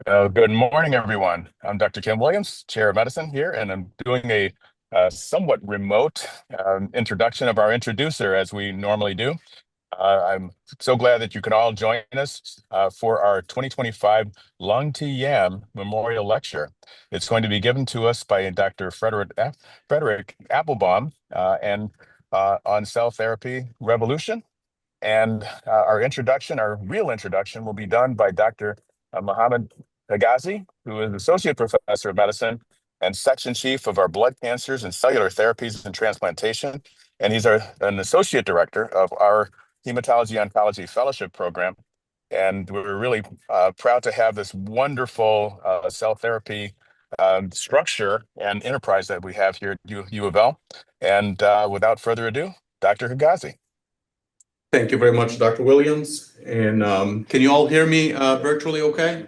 Good morning, everyone. I'm Dr. Kim Williams, Chair of Medicine here, and I'm doing a somewhat remote introduction of our introducer as we normally do. I'm so glad that you can all join us for our 2025 Lung to Yam Memorial Lecture. It's going to be given to us by Dr. Frederick Appelbaum and on cell therapy revolution. And our real introduction, will be done by Dr. Mohammed Higazi, who is Associate Professor of Medicine and Section Chief of our Blood Cancers and Cellular Therapies and Transplantation. And he's an Associate Director of our Hematology Oncology Fellowship Program. And we're really proud to have this wonderful cell therapy structure and enterprise that we have here at U of L. And without further ado, Dr. Higazi. Thank you very much, Dr. Williams. And can you all hear me virtually okay?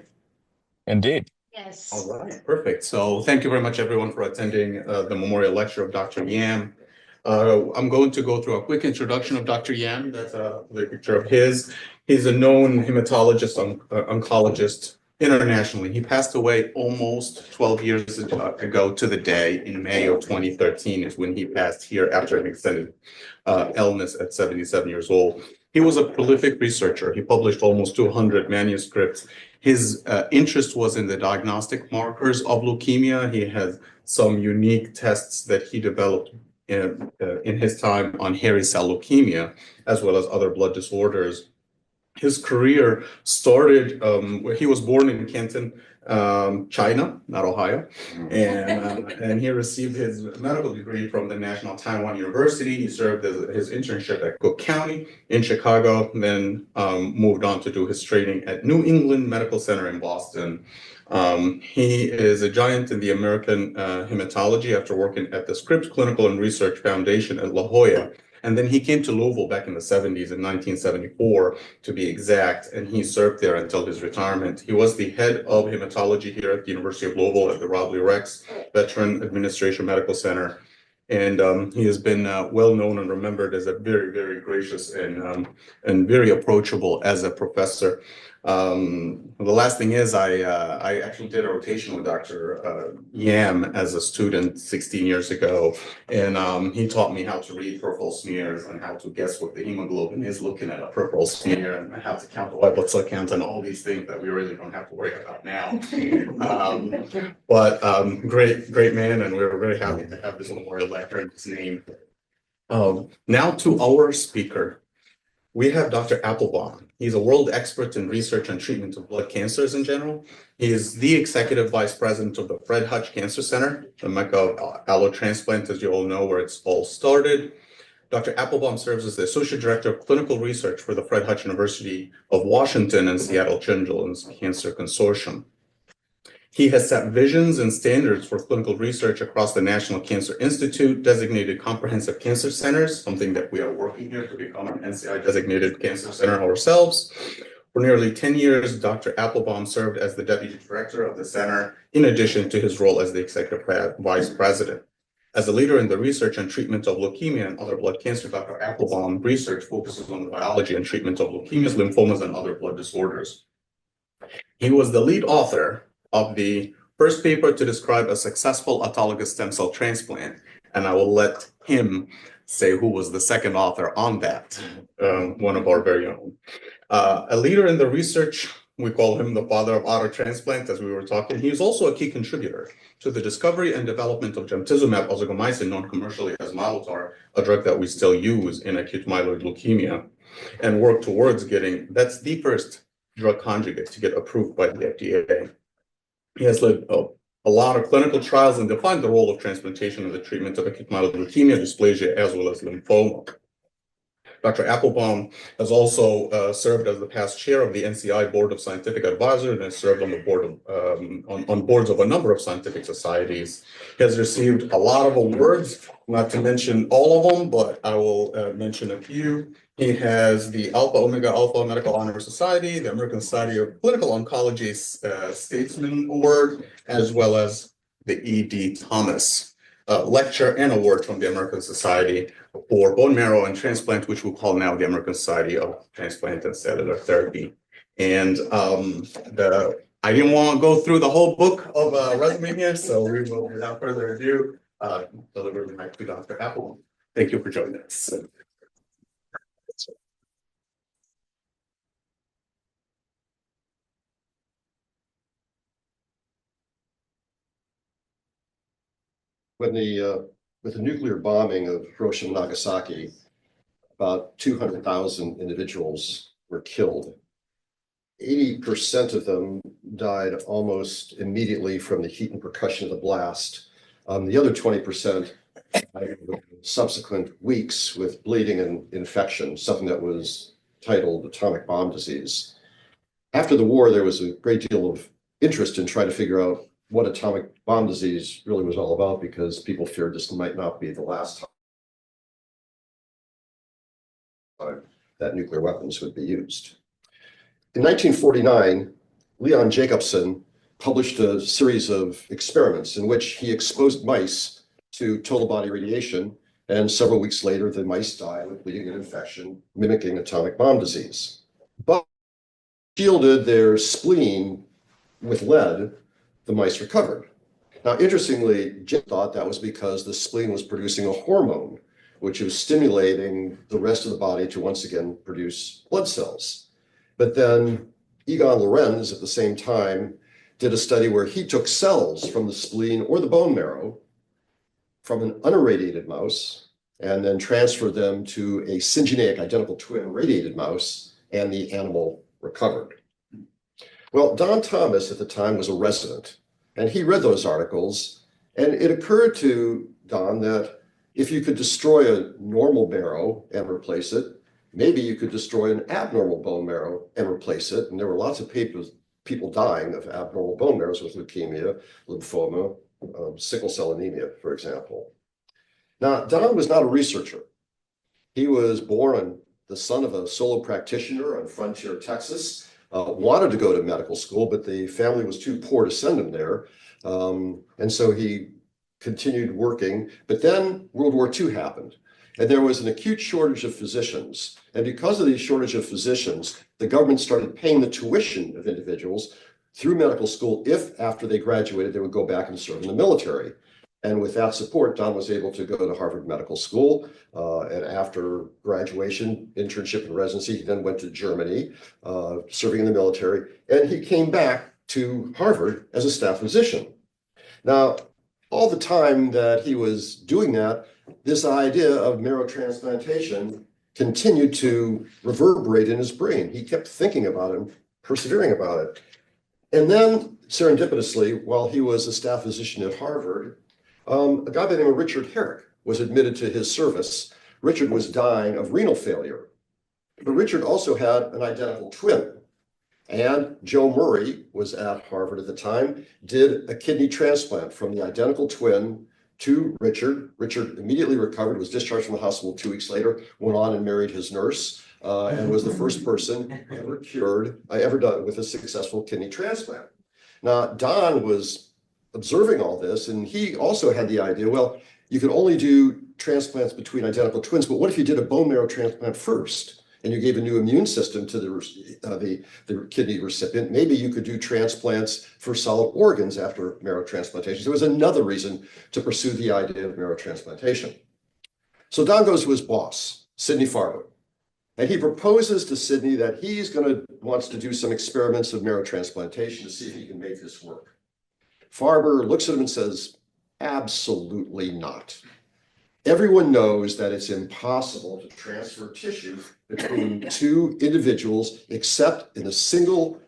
Indeed. Yes. All right, perfect. So thank you very much, everyone, for attending the memorial lecture of Dr. Yam. I'm going to go through a quick introduction of Dr. Yam. That's a picture of his. He's a known hematologist, oncologist internationally. He passed away almost 12 years ago to the day. In May of 2013 is when he passed here after an extended illness at 77 years old. He was a prolific researcher. He published almost 200 manuscripts. His interest was in the diagnostic markers of leukemia. He had some unique tests that he developed in his time on hairy cell leukemia, as well as other blood disorders. His career started where he was born in Canton, China, not Ohio, and he received his medical degree from the National Taiwan University. He served as his internship at Cook County in Chicago, then moved on to do his training at New England Medical Center in Boston. He is a giant in the American hematology after working at the Scripps Clinical and Research Foundation at La Jolla. And then he came to Louisville back in the 70s, in 1974, to be exact, and he served there until his retirement. He was the head of hematology here at the University of Louisville at the Robley Rex Veteran Administration Medical Center. And he has been well known and remembered as a very, very gracious and very approachable as a professor. The last thing is I actually did a rotation with Dr. Yam as a student 16 years ago, and he taught me how to read peripheral smears and how to guess what the hemoglobin is looking at a peripheral smear, and how to count the white blood cell count and all these things that we really don't have to worry about now. But great man, and we're very happy to have this memorial lecture in his name. Now to our speaker. We have Dr. Appelbaum. He's a world expert in research and treatment of blood cancers in general. He is the executive vice president of the Fred Hutch Cancer Center, the Mecca of allotransplant, as you all know, where it's all started. Dr. Appelbaum serves as the associate director of clinical research for the Fred Hutch University of Washington and Seattle Children's Cancer Consortium. He has set visions and standards for clinical research across the National Cancer Institute, designated comprehensive cancer centers, something that we are working here to become an NCI designated cancer center ourselves. For nearly 10 years, Dr. Appelbaum served as the deputy director of the center, in addition to his role as the executive vice president. As a leader in the research and treatment of leukemia and other blood cancer, Dr. Appelbaum research focuses on the biology and treatment of leukemias, lymphomas, and other blood disorders. He was the lead author of the first paper to describe a successful autologous stem cell transplant, and I will let him say who was the second author on that, one of our very own. A leader in the research, we call him the father of auto transplant, as we were talking. He is also a key contributor to the discovery and development of gemtuzumab osigomycin, known commercially as Mylotarg, a drug that we still use in acute myeloid leukemia, and work towards that's the first drug conjugate to get approved by the FDA. He has led a lot of clinical trials and defined the role of transplantation in the treatment of acute myeloid leukemia, dysplasia, as well as lymphoma. Dr. Appelbaum has also served as the past chair of the NCI Board of Scientific Advisors and has served on the board of, on boards of a number of scientific societies. He has received a lot of awards, not to mention all of them, but I will mention a few. He has the Alpha Omega Alpha Medical Honor Society, the American Society of Clinical Oncology Statesman Award, as well as the E.D. Thomas Lecture and Award from the American Society for Bone Marrow and Transplant, which we'll call now the American Society of Transplant and Cellular Therapy. And the I didn't want to go through the whole book of resume here, so we will, without further ado, deliver the mic to Dr. Appelbaum. Thank you for joining us. When with the nuclear bombing of Hiroshima and Nagasaki, about 200,000 individuals were killed. 80% of them died almost immediately from the heat and percussion of the blast. The other 20% died in subsequent weeks with bleeding and infection, something that was titled atomic bomb disease. After the war, there was a great deal of interest in trying to figure out what atomic bomb disease really was all about, because people feared this might not be the last time that nuclear weapons would be used. In 1949, Leon Jacobson published a series of experiments in which he exposed mice to total body radiation, and several weeks later, the mice died with bleeding and infection, mimicking atomic bomb disease. But shielded their spleen with lead, the mice recovered. Now, interestingly, Jim thought that was because the spleen was producing a hormone, which was stimulating the rest of the body to once again produce blood cells. But then Egon Lorenz, at the same time, did a study where he took cells from the spleen or the bone marrow from an unirradiated mouse and then transferred them to a syngeneic identical twin radiated mouse, and the animal recovered. Well, Don Thomas at the time was a resident, and he read those articles, and it occurred to Don that if you could destroy a normal marrow and replace it, maybe you could destroy an abnormal bone marrow and replace it. And there were lots of people dying of abnormal bone marrows with leukemia, lymphoma, sickle cell anemia, for example. Now, Don was not a researcher. He was born the son of a solo practitioner in Frontier, Texas. Wanted to go to medical school, but the family was too poor to send him there. And so he continued working. But then World War II happened, and there was an acute shortage of physicians. And because of the shortage of physicians, the government started paying the tuition of individuals through medical school if, after they graduated, they would go back and serve in the military. And with that support, Don was able to go to Harvard Medical School. And after graduation, internship and residency, he then went to Germany, serving in the military. And he came back to Harvard as a staff physician. Now, all the time that he was doing that, this idea of marrow transplantation continued to reverberate in his brain. He kept thinking about it and persevering about it. And then, serendipitously, while he was a staff physician at Harvard, a guy by the name of Richard Herrick was admitted to his service. Richard was dying of renal failure, but Richard also had an identical twin. And Joe Murray was at Harvard at the time, did a kidney transplant from the identical twin to Richard. Richard immediately recovered, was discharged from the hospital 2 weeks later, went on and married his nurse, and was the first person ever done with a successful kidney transplant. Now, Don was observing all this, and he also had the idea, well, you could only do transplants between identical twins, but what if you did a bone marrow transplant first, and you gave a new immune system to the kidney recipient? Maybe you could do transplants for solid organs after marrow transplantation. There was another reason to pursue the idea of marrow transplantation. So Don goes to his boss, Sidney Farber, and he proposes to Sidney that wants to do some experiments of marrow transplantation to see if he can make this work. Farber looks at him and says, absolutely not. Everyone knows that it's impossible to transfer tissue between two individuals except in a single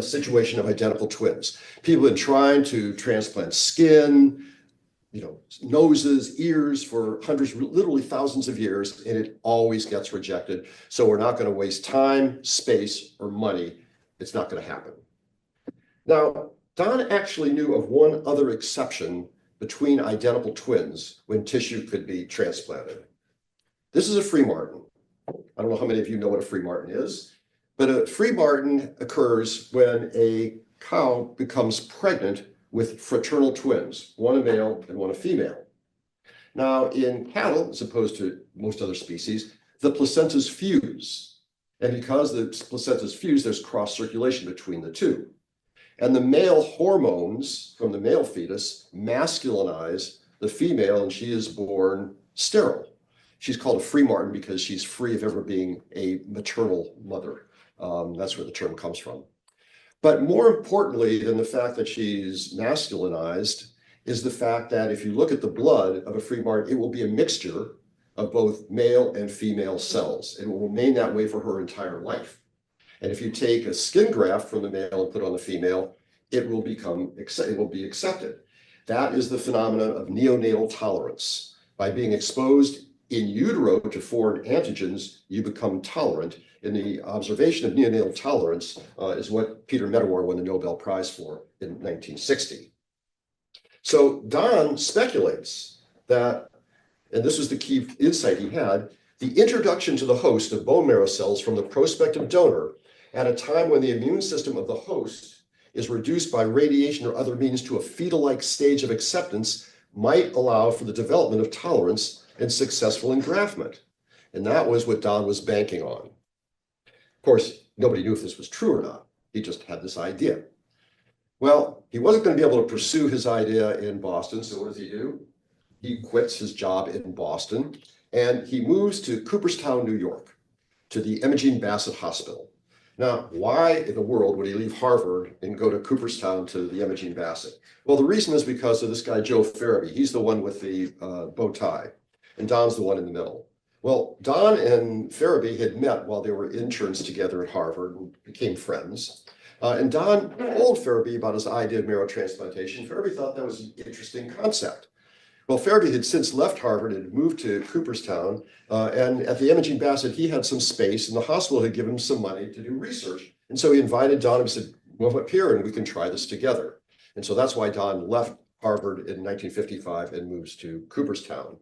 situation of identical twins. People have been trying to transplant skin, noses, ears for hundreds, literally thousands of years, and it always gets rejected. So we're not going to waste time, space, or money. It's not going to happen. Now, Don actually knew of one other exception between identical twins when tissue could be transplanted. This is a free martin. I don't know how many of you know what a free martin is, but a free martin occurs when a cow becomes pregnant with fraternal twins, one a male and one a female. Now, in cattle, as opposed to most other species, the placentas fuse. And because the placentas fuse, there's cross circulation between the two. And the male hormones from the male fetus masculinize the female, and she is born sterile. She's called a free Martin because she's free of ever being a maternal mother. That's where the term comes from. But more importantly than the fact that she's masculinized is the fact that if you look at the blood of a free Martin, it will be a mixture of both male and female cells. It will remain that way for her entire life. And if you take a skin graft from the male and put on the female, it will be accepted. That is the phenomenon of neonatal tolerance. By being exposed in utero to foreign antigens, you become tolerant. And the observation of neonatal tolerance is what Peter Medawar won the Nobel Prize for in 1960. So Don speculates that, and this was the key insight he had, the introduction to the host of bone marrow cells from the prospective donor at a time when the immune system of the host is reduced by radiation or other means to a fetal-like stage of acceptance might allow for the development of tolerance and successful engraftment. And that was what Don was banking on. Of course, nobody knew if this was true or not. He just had this idea. Well, he wasn't going to be able to pursue his idea in Boston, so what does he do? He quits his job in Boston, and he moves to Cooperstown, New York, to the Imogene Bassett Hospital. Now, why in the world would he leave Harvard and go to Cooperstown to the Imogene Bassett? Well, the reason is because of this guy, Joe Farabee. He's the one with the bow tie, and Don's the one in the middle. Well, Don and Farabee had met while they were interns together at Harvard and became friends. And Don told Farabee about his idea of marrow transplantation. Farabee thought that was an interesting concept. Well, Farabee had since left Harvard and had moved to Cooperstown. And at the Imogene Bassett, he had some space, and the hospital had given him some money to do research. And so he invited Don and said, "Well, up here and we can try this together." And so that's why Don left Harvard in 1955 and moves to Cooperstown.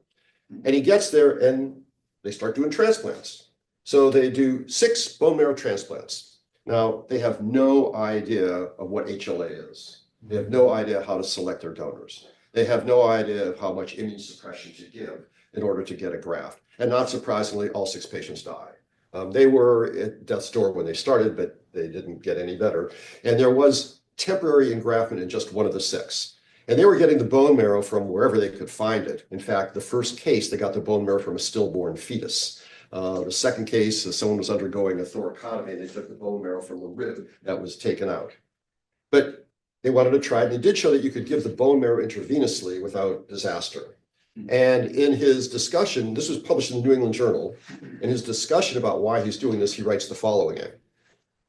And he gets there and they start doing transplants. So they do 6 bone marrow transplants. Now, they have no idea of what HLA is. They have no idea how to select their donors. They have no idea of how much immune suppression to give in order to get a graft. And not surprisingly, all 6 patients die. They were at death's door when they started, but they didn't get any better. And there was temporary engraftment in just one of the 6. And they were getting the bone marrow from wherever they could find it. In fact, the first case, they got the bone marrow from a stillborn fetus. The second case, someone was undergoing a thoracotomy, and they took the bone marrow from a rib that was taken out. But they wanted to try it, and they did show that you could give the bone marrow intravenously without disaster. And in his discussion, this was published in the New England Journal, in his discussion about why he's doing this, he writes the following: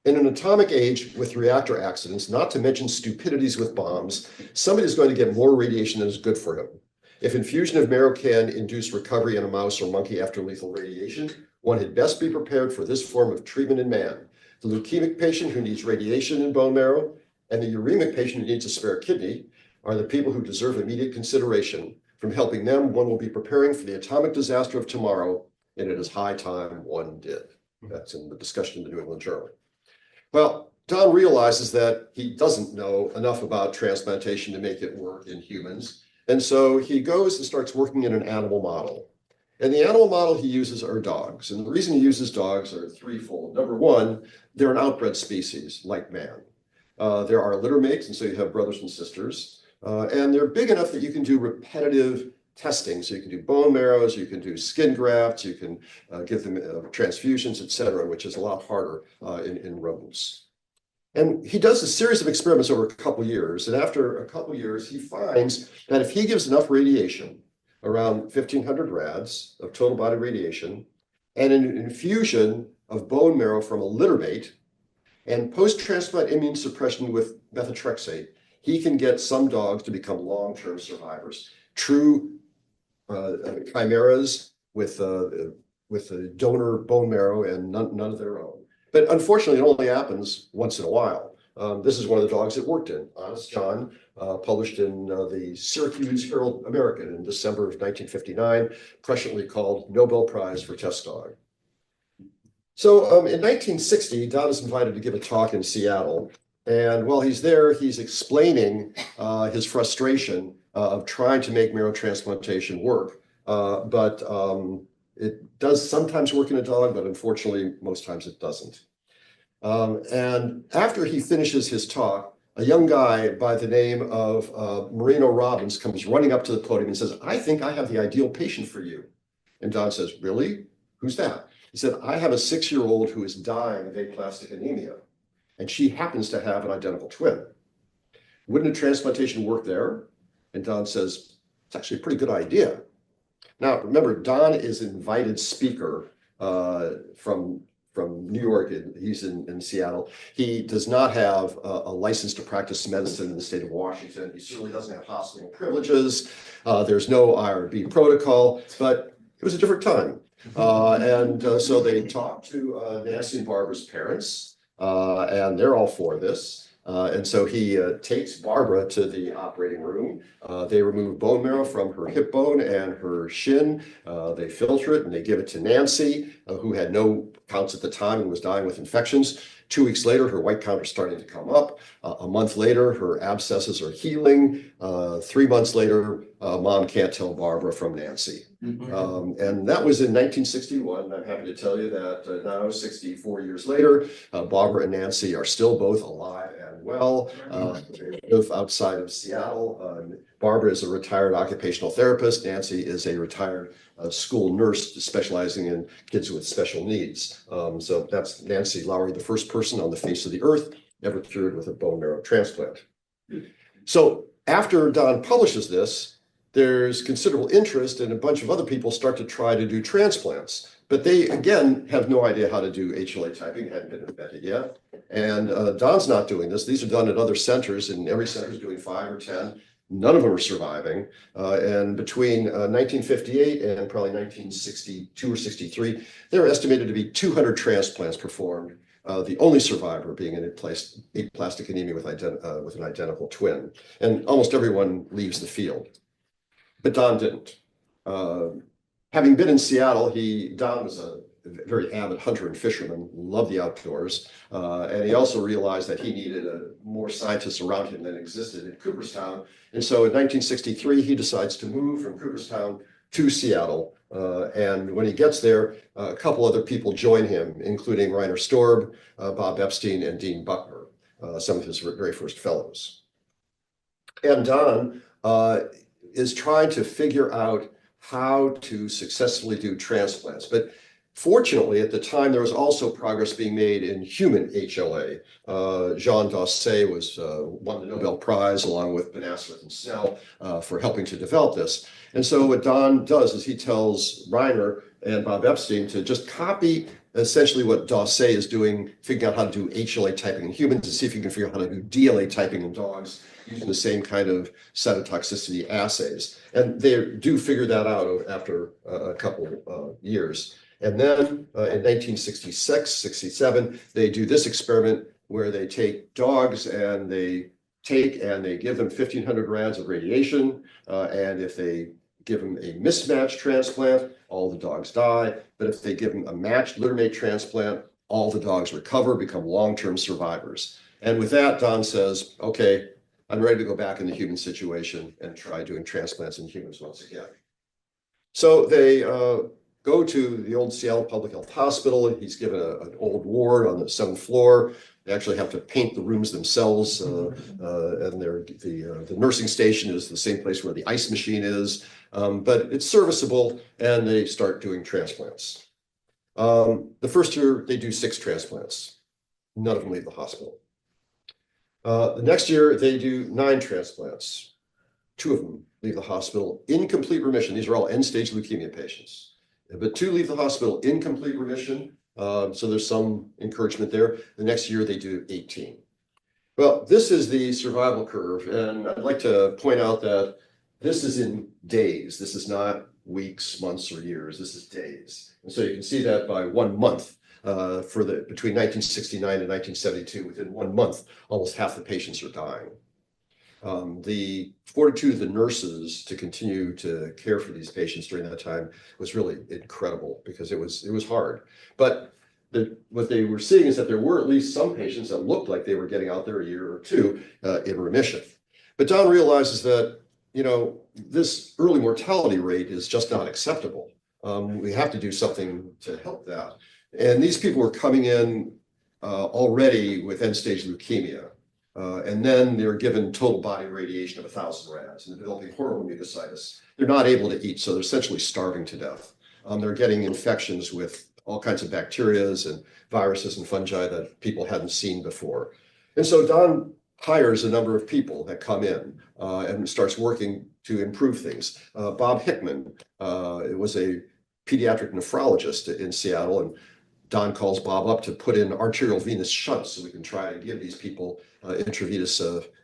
"In an atomic age with reactor accidents, not to mention stupidities with bombs, somebody's going to get more radiation than is good for him. If infusion of marrow can induce recovery in a mouse or monkey after lethal radiation, one had best be prepared for this form of treatment in man. The leukemic patient who needs radiation in bone marrow and the uremic patient who needs a spare kidney are the people who deserve immediate consideration. From helping them, one will be preparing for the atomic disaster of tomorrow, and it is high time one did." That's in the discussion in the New England Journal. Well, Don realizes that he doesn't know enough about transplantation to make it work in humans. And so he goes and starts working in an animal model. And the animal model he uses are dogs. And the reason he uses dogs are threefold. Number one, they're an outbred species like man. There are litter mates, and so you have brothers and sisters. And they're big enough that you can do repetitive testing. So you can do bone marrows, you can do skin grafts, you can give them transfusions, et cetera, which is a lot harder in rodents. And he does a series of experiments over a couple of years. And after a couple of years, he finds that if he gives enough radiation, around 1,500 rads of total body radiation, and an infusion of bone marrow from a litter mate, and post-transplant immune suppression with methotrexate, he can get some dogs to become long-term survivors. True chimeras with the donor bone marrow and none of their own. But unfortunately, it only happens once in a while. This is one of the dogs it worked in. Honest John, published in the Syracuse Herald American in December of 1959, presciently called Nobel Prize for Test Dog. So in 1960, Don is invited to give a talk in Seattle. And while he's there, he's explaining his frustration of trying to make marrow transplantation work. But it does sometimes work in a dog, but unfortunately, most times it doesn't. And after he finishes his talk, a young guy by the name of Marino Robbins comes running up to the podium and says, "I think I have the ideal patient for you." And Don says, "Really? Who's that?" He said, "I have a 6-year-old who is dying of aplastic anemia, and she happens to have an identical twin. Wouldn't a transplantation work there?" And Don says, "It's actually a pretty good idea." Now, remember, Don is an invited speaker from New York. He's in Seattle. He does not have a license to practice medicine in the state of Washington. He certainly doesn't have hospital privileges. There's no IRB protocol, but it was a different time. So they talked to Nancy and Barbara's parents, and they're all for this. And so he takes Barbara to the operating room. They remove bone marrow from her hip bone and her shin. They filter it and they give it to Nancy, who had no counts at the time and was dying with infections. 2 weeks later, her white count is starting to come up. A month later, her abscesses are healing. 3 months later, mom can't tell Barbara from Nancy. And that was in 1961. I'm happy to tell you that now, 64 years later, Barbara and Nancy are still both alive and well. They live outside of Seattle. Barbara is a retired occupational therapist. Nancy is a retired school nurse specializing in kids with special needs. So that's Nancy Lowry, the first person on the face of the earth ever cured with a bone marrow transplant. So after Don publishes this, there's considerable interest, and a bunch of other people start to try to do transplants. But they, again, have no idea how to do HLA typing, hadn't been invented yet. And Don's not doing this. These are done at other centers, and every center is doing 5 or 10. None of them are surviving. And between 1958 and probably 1962 or 63, there are estimated to be 200 transplants performed, the only survivor being an aplastic anemia with an identical twin. And almost everyone leaves the field. But Don didn't. Having been in Seattle, Don was a very avid hunter and fisherman, loved the outdoors, and he also realized that he needed more scientists around him than existed in Cooperstown. And so in 1963, he decides to move from Cooperstown to Seattle. And when he gets there, a couple other people join him, including Reiner Storb, Bob Epstein, and Dean Buckner, some of his very first fellows. And Don is trying to figure out how to successfully do transplants. But fortunately, at the time, there was also progress being made in human HLA. Jean Dausset won the Nobel Prize along with Benaswith and Snell for helping to develop this. And so what Don does is he tells Reiner and Bob Epstein to just copy essentially what Dausset is doing, figuring out how to do HLA typing in humans, to see if you can figure out how to do DLA typing in dogs using the same kind of cytotoxicity assays. And they do figure that out after a couple years. And then in 1966, 67, they do this experiment where they take dogs and they give them 1,500 rounds of radiation. And if they give them a mismatched transplant, all the dogs die. But if they give them a matched littermate transplant, all the dogs recover, become long-term survivors. And with that, Don says, okay, I'm ready to go back in the human situation and try doing transplants in humans once again. So they go to the old Seattle Public Health Hospital. He's given an old ward on the 7th floor. They actually have to paint the rooms themselves. And the nursing station is the same place where the ice machine is. But it's serviceable, and they start doing transplants. The first year, they do 6 transplants. None of them leave the hospital. The next year, they do 9 transplants. 2 of them leave the hospital in complete remission. These are all end-stage leukemia patients. But 2 leave the hospital in complete remission. So there's some encouragement there. The next year, they do 18. Well, this is the survival curve. And I'd like to point out that this is in days. This is not weeks, months, or years. This is days. And so you can see that by 1 month. Between 1969 and 1972, within 1 month, almost half the patients are dying. The fortitude of the nurses to continue to care for these patients during that time was really incredible because it was hard. But what they were seeing is that there were at least some patients that looked like they were getting out there a year or 2 in remission. But Don realizes that, this early mortality rate is just not acceptable. We have to do something to help that. And these people were coming in already with end-stage leukemia. and then they're given total body radiation of 1,000 rads, and they're developing horrible mucositis. They're not able to eat, so they're essentially starving to death. They're getting infections with all kinds of bacterias and viruses and fungi that people hadn't seen before. And so Don hires a number of people that come in and starts working to improve things. Bob Hickman was a pediatric nephrologist in Seattle, and Don calls Bob up to put in arterial venous shunts so we can try to give these people intravenous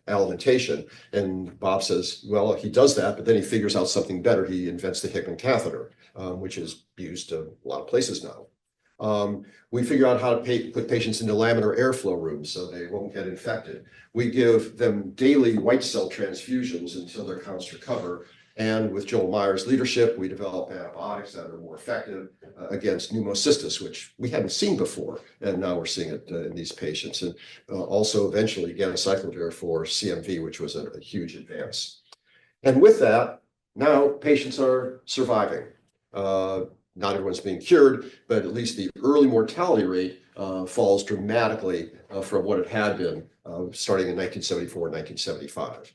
alimentation. And Bob says, well, he does that, but then he figures out something better. He invents the Hickman catheter, which is used a lot of places now. We figure out how to put patients into laminar airflow rooms so they won't get infected. We give them daily white cell transfusions until their counts recover. And with Joel Meyer's leadership, we develop antibiotics that are more effective against pneumocystis, which we hadn't seen before. And now we're seeing it in these patients. And also eventually ganciclovir for CMV, which was a huge advance. And with that, now patients are surviving. Not everyone's being cured, but at least the early mortality rate falls dramatically from what it had been starting in 1974, 1975.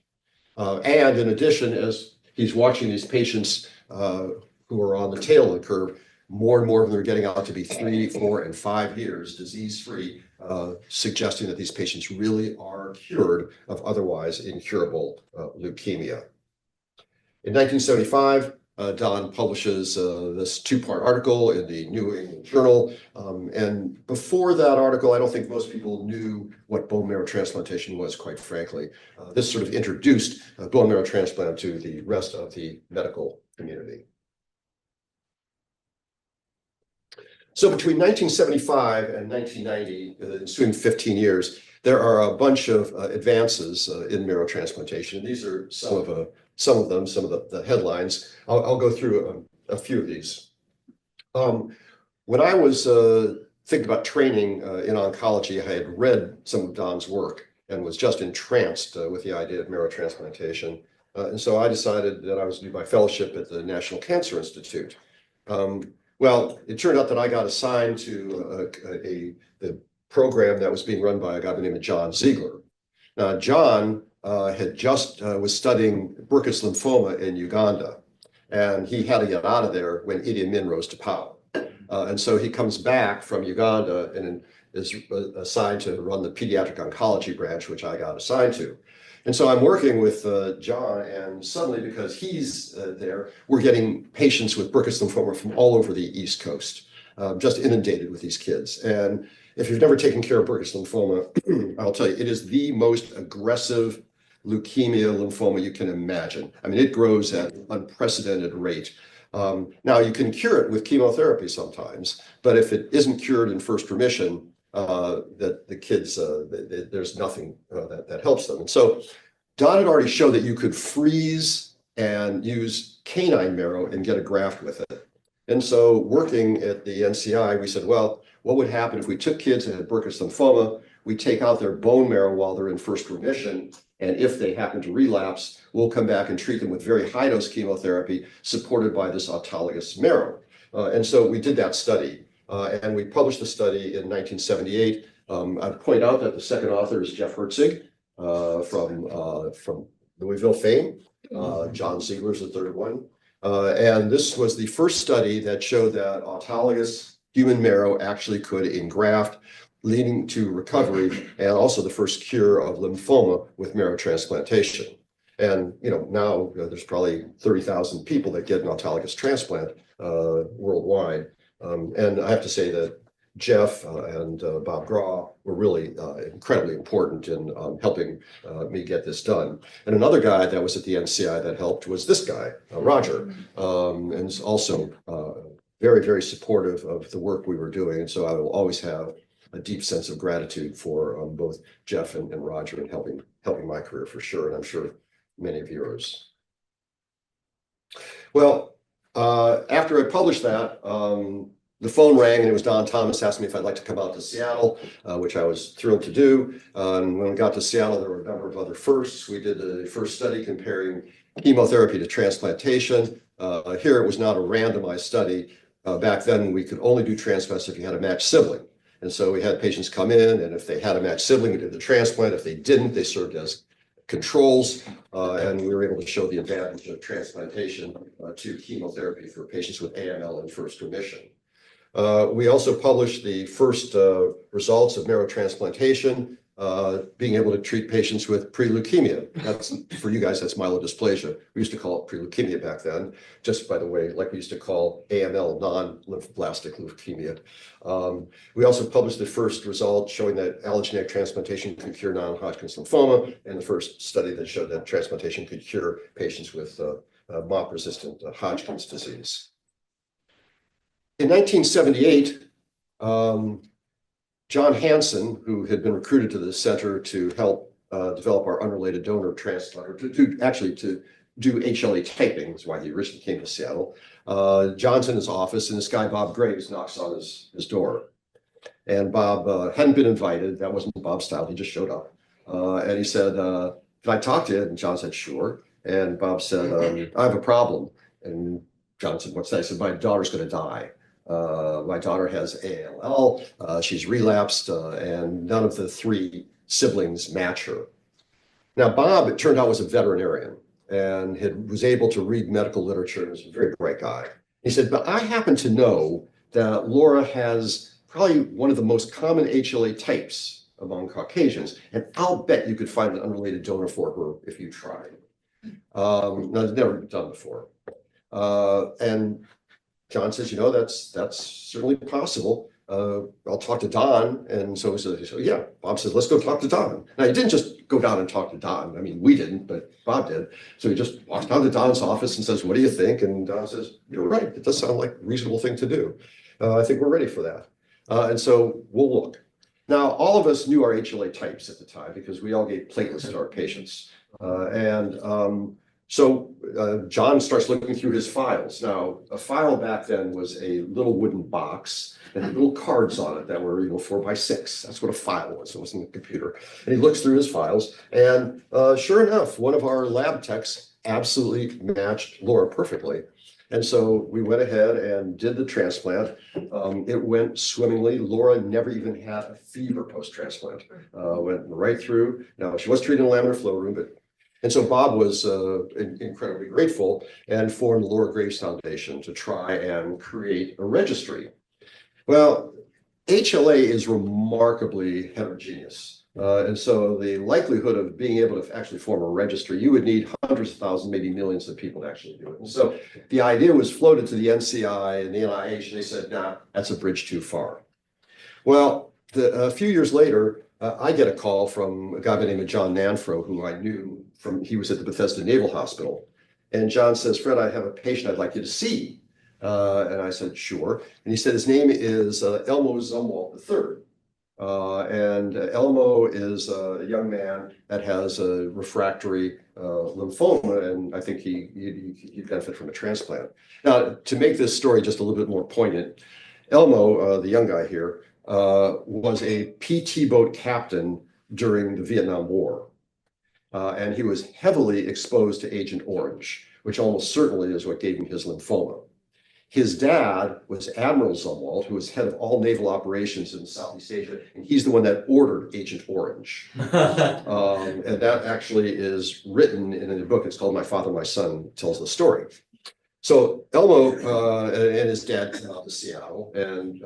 And in addition, as he's watching these patients who are on the tail of the curve, more and more of them are getting out to be 3, 4, and 5 years disease-free, suggesting that these patients really are cured of otherwise incurable leukemia. In 1975, Don publishes this 2-part article in the New England Journal. And before that article, I don't think most people knew what bone marrow transplantation was, quite frankly. This sort of introduced bone marrow transplant to the rest of the medical community. So between 1975 and 1990, the ensuing 15 years, there are a bunch of advances in marrow transplantation. These are some of them, some of the headlines. I'll go through a few of these. When I was thinking about training in oncology, I had read some of Don's work and was just entranced with the idea of marrow transplantation. And so I decided that I was to do my fellowship at the National Cancer Institute. Well, it turned out that I got assigned to the program that was being run by a guy by the name of John Ziegler. Now, John had just was studying Burkitt's lymphoma in Uganda, and he had to get out of there when Idi Amin rose to power. And so he comes back from Uganda and is assigned to run the pediatric oncology branch, which I got assigned to. And so I'm working with John, and suddenly, because he's there, we're getting patients with Burkitt's lymphoma from all over the East Coast, just inundated with these kids. And if you've never taken care of Burkitt's lymphoma, I'll tell you, it is the most aggressive leukemia lymphoma you can imagine. I mean, it grows at an unprecedented rate. Now, you can cure it with chemotherapy sometimes, but if it isn't cured in first remission, that the kids, there's nothing that helps them. And so Don had already showed that you could freeze and use canine marrow and get a graft with it. And so working at the NCI, we said, well, what would happen if we took kids that had Burkitt's lymphoma, we take out their bone marrow while they're in first remission, and if they happen to relapse, we'll come back and treat them with very high-dose chemotherapy supported by this autologous marrow. And so we did that study. And we published the study in 1978. I'd point out that the second author is Jeff Herzig from Louisville fame. John Ziegler's the third one. And this was the first study that showed that autologous human marrow actually could engraft, leading to recovery, and also the first cure of lymphoma with marrow transplantation. And now there's probably 30,000 people that get an autologous transplant worldwide. And I have to say that Jeff and Bob Graw were really incredibly important in helping me get this done. And another guy that was at the NCI that helped was this guy, Roger, and is also very, very supportive of the work we were doing. And so I will always have a deep sense of gratitude for both Jeff and Roger in helping my career for sure, and I'm sure many of yours. Well, after I published that, the phone rang and it was Don Thomas asking me if I'd like to come out to Seattle, which I was thrilled to do. And when we got to Seattle, there were a number of other firsts. We did the first study comparing chemotherapy to transplantation. Here it was not a randomized study. Back then, we could only do transplants if you had a matched sibling. And so we had patients come in, and if they had a matched sibling, we did the transplant. If they didn't, they served as controls, and we were able to show the advantage of transplantation to chemotherapy for patients with AML in first remission. We also published the first results of marrow transplantation, being able to treat patients with pre-leukemia. That's, for you guys, that's myelodysplasia. We used to call it pre-leukemia back then, just by the way, like we used to call AML, non-lymphoblastic leukemia. We also published the first result showing that allogeneic transplantation could cure non-Hodgkin's lymphoma, and the first study that showed that transplantation could cure patients with MOP-resistant Hodgkin's disease. In 1978, John Hansen, who had been recruited to the center to help develop our unrelated donor transplant, or to do HLA typing, is why he originally came to Seattle. John's in his office, and this guy, Bob Graves, knocks on his door. And Bob hadn't been invited. That wasn't Bob's style. He just showed up. And he said, can I talk to you? And John said, sure. And Bob said, I have a problem. And John said, what's that? He said, my daughter's going to die. My daughter has ALL, she's relapsed, and none of the three siblings match her. Now, Bob, it turned out, was a veterinarian and was able to read medical literature and was a very bright guy. He said, but I happen to know that Laura has probably one of the most common HLA types among Caucasians, and I'll bet you could find an unrelated donor for her if you tried. Now, it's never been done before. And John says, you know, that's certainly possible. I'll talk to Don. And so he said, yeah. Bob says, let's go talk to Don. Now, he didn't just go down and talk to Don. I mean, we didn't, but Bob did. So he just walks down to Don's office and says, what do you think? And Don says, you're right. It does sound like a reasonable thing to do. I think we're ready for that. And so we'll look. Now, all of us knew our HLA types at the time because we all gave platelets to our patients. So John starts looking through his files. Now, a file back then was a little wooden box and had little cards on it that were, 4 by 6. That's what a file was. It wasn't a computer. And he looks through his files, and sure enough, one of our lab techs absolutely matched Laura perfectly. And so we went ahead and did the transplant. It went swimmingly. Laura never even had a fever post-transplant. Went right through. Now, she was treated in a laminar flow room, but and so Bob was incredibly grateful and formed the Laura Graves Foundation to try and create a registry. Well, HLA is remarkably heterogeneous. And so the likelihood of being able to actually form a registry, you would need hundreds of thousands, maybe millions of people to actually do it. And so the idea was floated to the NCI and the NIH, and they said, nah, that's a bridge too far. Well, a few years later, I get a call from a guy by the name of John Nanfro, who I knew he was at the Bethesda Naval Hospital. And John says, Fred, I have a patient I'd like you to see. And I said, sure. And he said, his name is Elmo Zumwalt III. And Elmo is a young man that has a refractory lymphoma, and I think he'd benefit from a transplant. Now, to make this story just a little bit more poignant, Elmo, the young guy here, was a PT boat captain during the Vietnam War. And he was heavily exposed to Agent Orange, which almost certainly is what gave him his lymphoma. His dad was Admiral Zumwalt, who was head of all naval operations in Southeast Asia, and he's the one that ordered Agent Orange. And that actually is written in a book. It's called My Father, My Son, tells the story. So Elmo and his dad come out to Seattle, and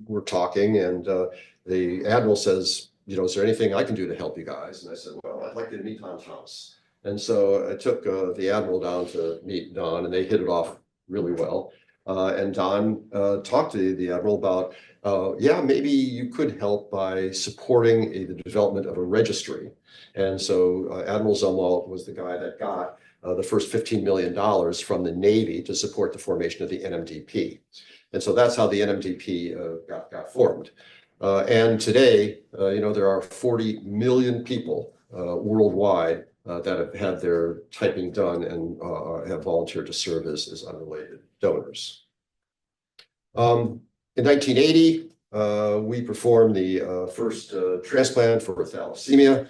we're talking, and the Admiral says, is there anything I can do to help you guys? And I said, well, I'd like you to meet Don's house. And so I took the Admiral down to meet Don, and they hit it off really well. And Don talked to the Admiral about, yeah, maybe you could help by supporting the development of a registry. And so Admiral Zumwalt was the guy that got the first $15 million from the Navy to support the formation of the NMDP. And so that's how the NMDP got formed. And today, there are 40 million people worldwide that have had their typing done and have volunteered to serve as unrelated donors. In 1980, we performed the first transplant for thalassemia.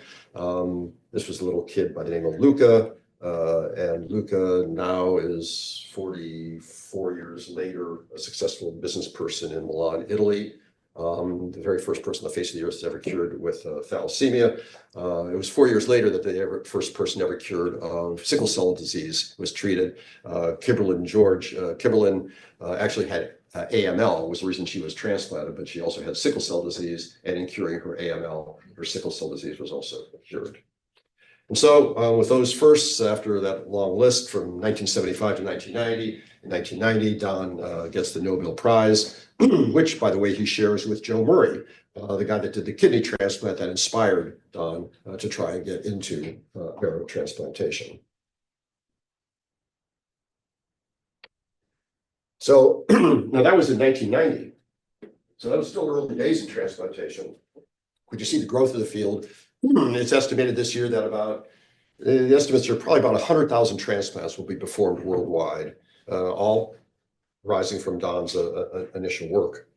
This was a little kid by the name of Luca. And Luca now is 44 years later, a successful business person in Milan, Italy. The very first person on the face of the earth is ever cured with thalassemia. It was 4 years later that the first person ever cured of sickle cell disease was treated. Kimberlin George. Kimberlin actually had AML was the reason she was transplanted, but she also had sickle cell disease, and in curing her AML, her sickle cell disease was also cured. And so with those firsts, after that long list from 1975 to 1990, in 1990, Don gets the Nobel Prize, which, by the way, he shares with Joe Murray, the guy that did the kidney transplant that inspired Don to try and get into marrow transplantation. So now that was in 1990. So that was still early days in transplantation. Could you see the growth of the field? It's estimated this year that the estimates are probably about 100,000 transplants will be performed worldwide, all rising from Don's initial work.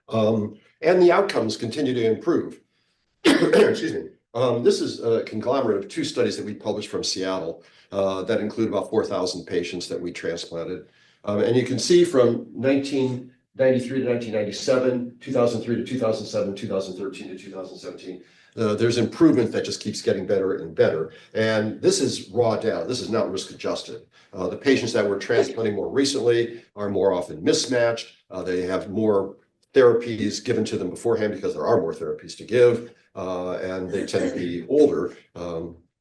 And the outcomes continue to improve. Excuse me. This is a conglomerate of two studies that we published from Seattle that include about 4,000 patients that we transplanted. And you can see from 1993 to 1997, 2003 to 2007, 2013 to 2017, there's improvement that just keeps getting better and better. And this is raw data. This is not risk adjusted. The patients that we're transplanting more recently are more often mismatched. They have more therapies given to them beforehand because there are more therapies to give. And they tend to be older.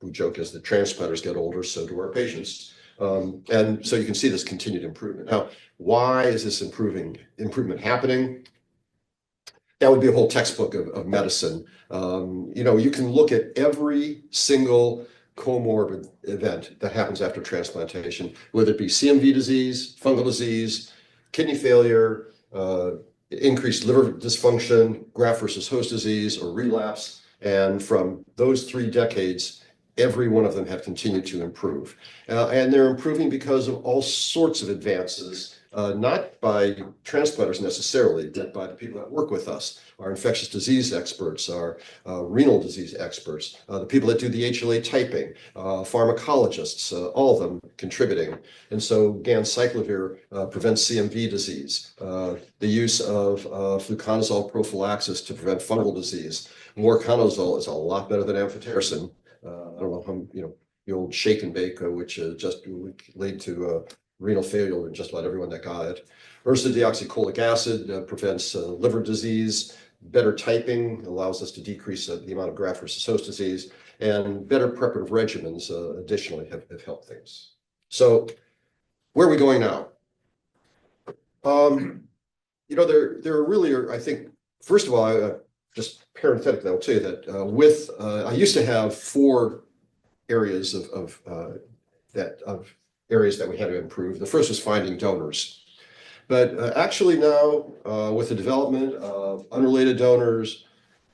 We joke as the transplanters get older, so do our patients. And so you can see this continued improvement. Now, why is this improvement happening? That would be a whole textbook of medicine. You can look at every single comorbid event that happens after transplantation, whether it be CMV disease, fungal disease, kidney failure, increased liver dysfunction, graft versus host disease, or relapse. And from those 3 decades, every one of them have continued to improve. And they're improving because of all sorts of advances, not by transplanters necessarily, but by the people that work with us, our infectious disease experts, our renal disease experts, the people that do the HLA typing, pharmacologists, all of them contributing. And so ganciclovir prevents CMV disease, the use of fluconazole prophylaxis to prevent fungal disease. Morconazole is a lot better than amphotericin. I don't know how, the old shake and bake, which just led to renal failure in just about everyone that got it. Ursodeoxycholic acid prevents liver disease. Better typing allows us to decrease the amount of graft versus host disease, and better preparative regimens additionally have helped things. So where are we going now? There really are, I think, first of all, just parenthetically, I'll tell you that I used to have 4 areas of areas that we had to improve. The first was finding donors. But actually now, with the development of unrelated donors,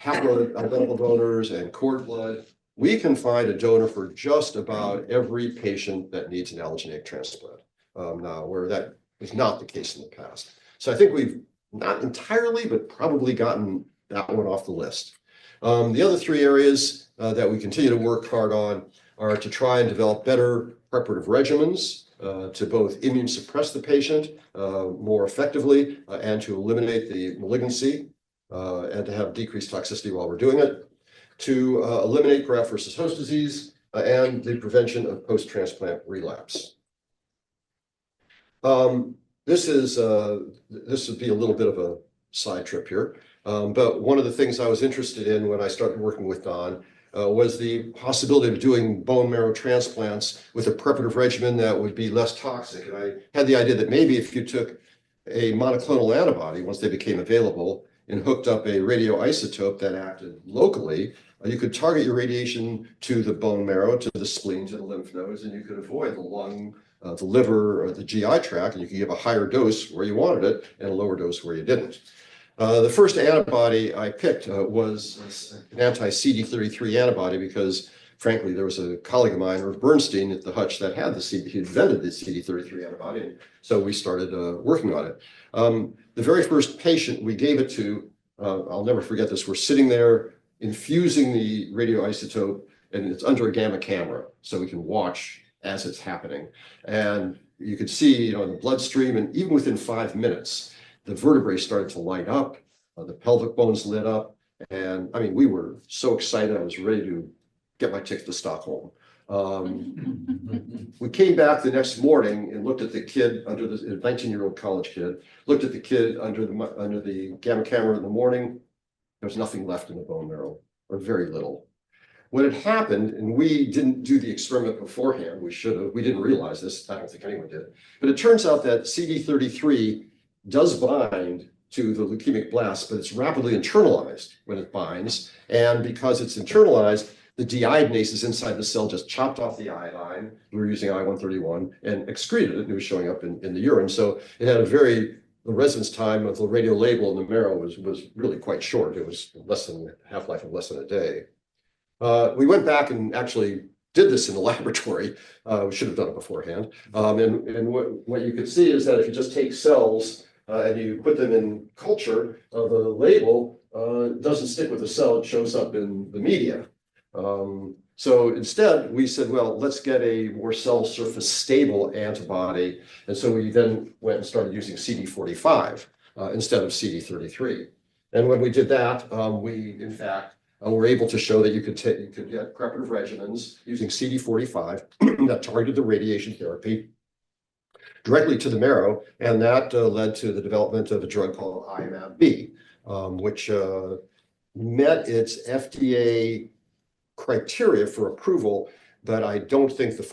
haploidentical donors, and cord blood, we can find a donor for just about every patient that needs an allogeneic transplant now, where that was not the case in the past. So I think we've not entirely, but probably gotten that one off the list. The other 3 areas that we continue to work hard on are to try and develop better preparative regimens to both immune suppress the patient more effectively and to eliminate the malignancy and to have decreased toxicity while we're doing it, to eliminate graft versus host disease and the prevention of post-transplant relapse. This would be a little bit of a side trip here, but one of the things I was interested in when I started working with Don was the possibility of doing bone marrow transplants with a preparative regimen that would be less toxic. And I had the idea that maybe if you took a monoclonal antibody, once they became available, and hooked up a radioisotope that acted locally, you could target your radiation to the bone marrow, to the spleen, to the lymph nodes, and you could avoid the lung, the liver, or the GI tract, and you could give a higher dose where you wanted it and a lower dose where you didn't. The first antibody I picked was an anti-CD33 antibody because, frankly, there was a colleague of mine, Irv Bernstein, at the Hutch that had he invented the CD33 antibody, and so we started working on it. The very first patient we gave it to, I'll never forget this, we're sitting there infusing the radioisotope, and it's under a gamma camera, so we can watch as it's happening. And you could see, in the bloodstream, and even within 5 minutes, the vertebrae started to light up. The pelvic bones lit up. And I mean, we were so excited. I was ready to get my ticket to Stockholm. We came back the next morning and looked at the kid under the 19-year-old college kid, looked at the kid under the gamma camera in the morning. There was nothing left in the bone marrow, or very little. When it happened, and we didn't do the experiment beforehand, we should have, we didn't realize this, I don't think anyone did, but it turns out that CD33 does bind to the leukemic blast, but it's rapidly internalized when it binds. And because it's internalized, the deiodinases inside the cell just chopped off the iodine. We were using I-131 and excreted it, and it was showing up in the urine. So it had the residence time of the radiolabel in the marrow was really quite short. It was half-life of less than a day. We went back and actually did this in the laboratory. We should have done it beforehand. And what you can see is that if you just take cells and you put them in culture, the label doesn't stick with the cell, it shows up in the media. So instead, we said, well, let's get a more cell surface stable antibody. And so we then went and started using CD45 instead of CD33. And when we did that, we, in fact, were able to show that you could get preparative regimens using CD45 that targeted the radiation therapy directly to the marrow. And that led to the development of a drug called IMAB-B, which met its FDA criteria for approval, but I don't think the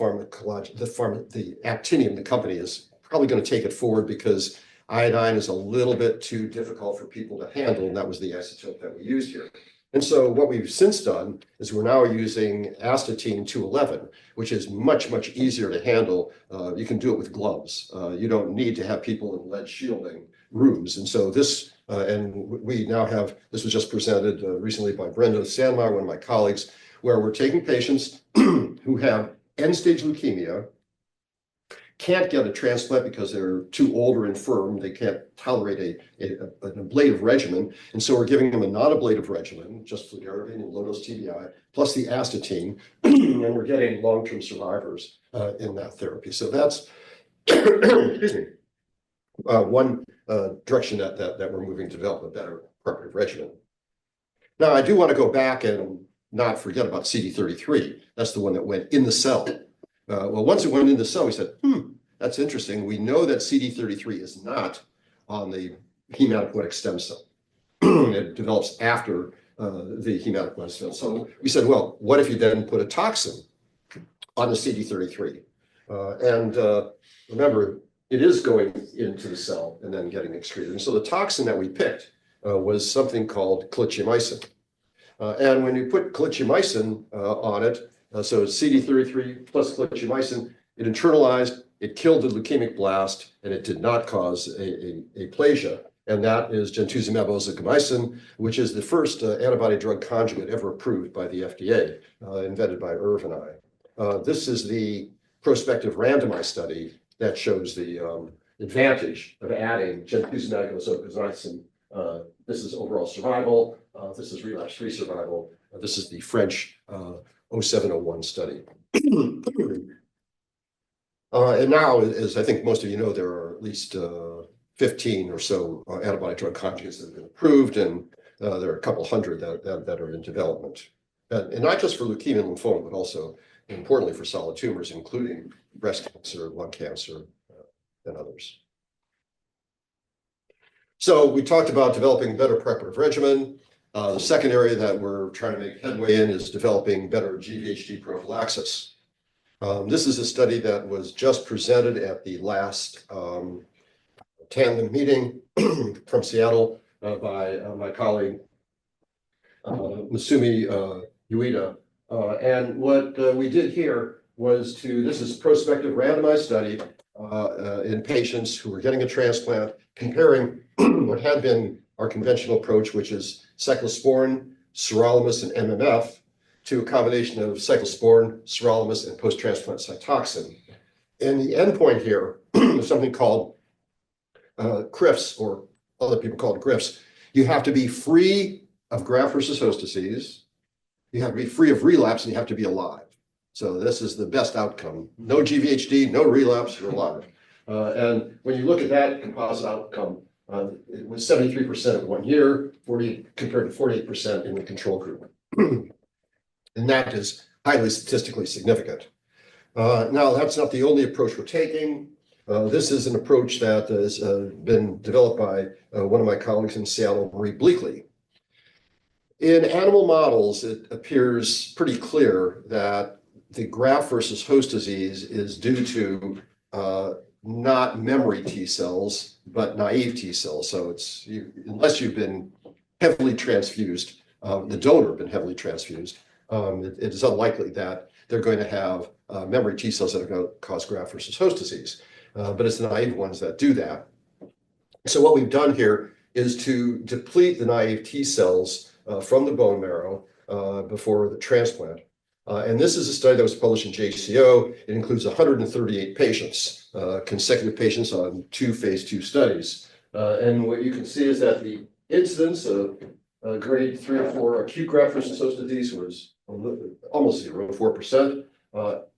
actinium, the company, is probably going to take it forward because iodine is a little bit too difficult for people to handle, and that was the isotope that we used here. And so what we've since done is we're now using astatine 211, which is much, much easier to handle. You can do it with gloves. You don't need to have people in lead shielding rooms. And so this, and we now have, this was just presented recently by Brenda Sandmeyer, one of my colleagues, where we're taking patients who have end-stage leukemia, can't get a transplant because they're too old or infirm. They can't tolerate an ablative regimen. And so we're giving them a non-ablative regimen, just fludarabine and low-dose TBI, plus the astatine, and we're getting long-term survivors in that therapy. So that's, excuse me, one direction that we're moving to develop a better preparative regimen. Now, I do want to go back and not forget about CD33. That's the one that went in the cell. Well, once it went in the cell, we said, that's interesting. We know that CD33 is not on the hematopoietic stem cell. It develops after the hematopoietic stem cell. So we said, well, what if you then put a toxin on the CD33? Remember, it is going into the cell and then getting excreted. And so the toxin that we picked was something called clitchymycin. And when you put clitchymycin on it, so CD33 plus clitchymycin, it internalized, it killed the leukemic blast, and it did not cause aplasia. And that is gemtuzumab ozogamicin, which is the first antibody drug conjugate ever approved by the FDA, invented by Irv and I. This is the prospective randomized study that shows the advantage of adding gemtuzumab ozogamicin. This is overall survival. This is relapse-free survival. This is the French 0701 study. And now, as I think most of you know, there are at least 15 or so antibody drug conjugates that have been approved, and there are a couple hundred that are in development. And not just for leukemia and lymphoma, but also importantly for solid tumors, including breast cancer, lung cancer, and others. So we talked about developing better preparative regimen. The second area that we're trying to make headway in is developing better GVHD prophylaxis. This is a study that was just presented at the last tandem meeting from Seattle by my colleague, Masumi Ueda. And what we did here was this is a prospective randomized study in patients who were getting a transplant, comparing what had been our conventional approach, which is cyclosporin, sirolimus, and MMF, to a combination of cyclosporin, sirolimus, and post-transplant Cytoxan. And the endpoint here is something called CRIFs, or other people call it GRIFs. You have to be free of graft versus host disease, you have to be free of relapse, and you have to be alive. So this is the best outcome. No GVHD, no relapse, you're alive. And when you look at that composite outcome, It was 73% at 1 year, 40 compared to 48% in the control group. And that is highly statistically significant. Now, that's not the only approach we're taking. This is an approach that has been developed by one of my colleagues in Seattle, Marie Bleakley. In animal models, it appears pretty clear that the graft versus host disease is due to not memory T cells, but naive T cells. So it's unless you've been heavily transfused, the donor been heavily transfused, it is unlikely that they're going to have memory T cells that are going to cause graft versus host disease. But it's the naive ones that do that. So what we've done here is to deplete the naive T cells from the bone marrow before the transplant. And this is a study that was published in JCO. It includes 138 patients, consecutive patients on 2 phase 2 studies. And what you can see is that the incidence of grade 3 or 4 acute graft versus host disease was almost 0, 4%.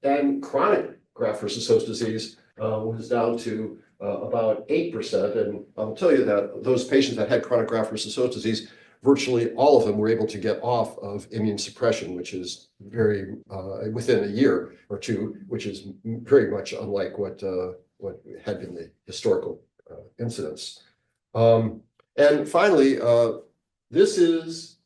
And chronic graft versus host disease was down to about 8%. And I'll tell you that those patients that had chronic graft versus host disease, virtually all of them were able to get off of immune suppression, which is very within a year or two, which is very much unlike what had been the historical incidence. And finally, this is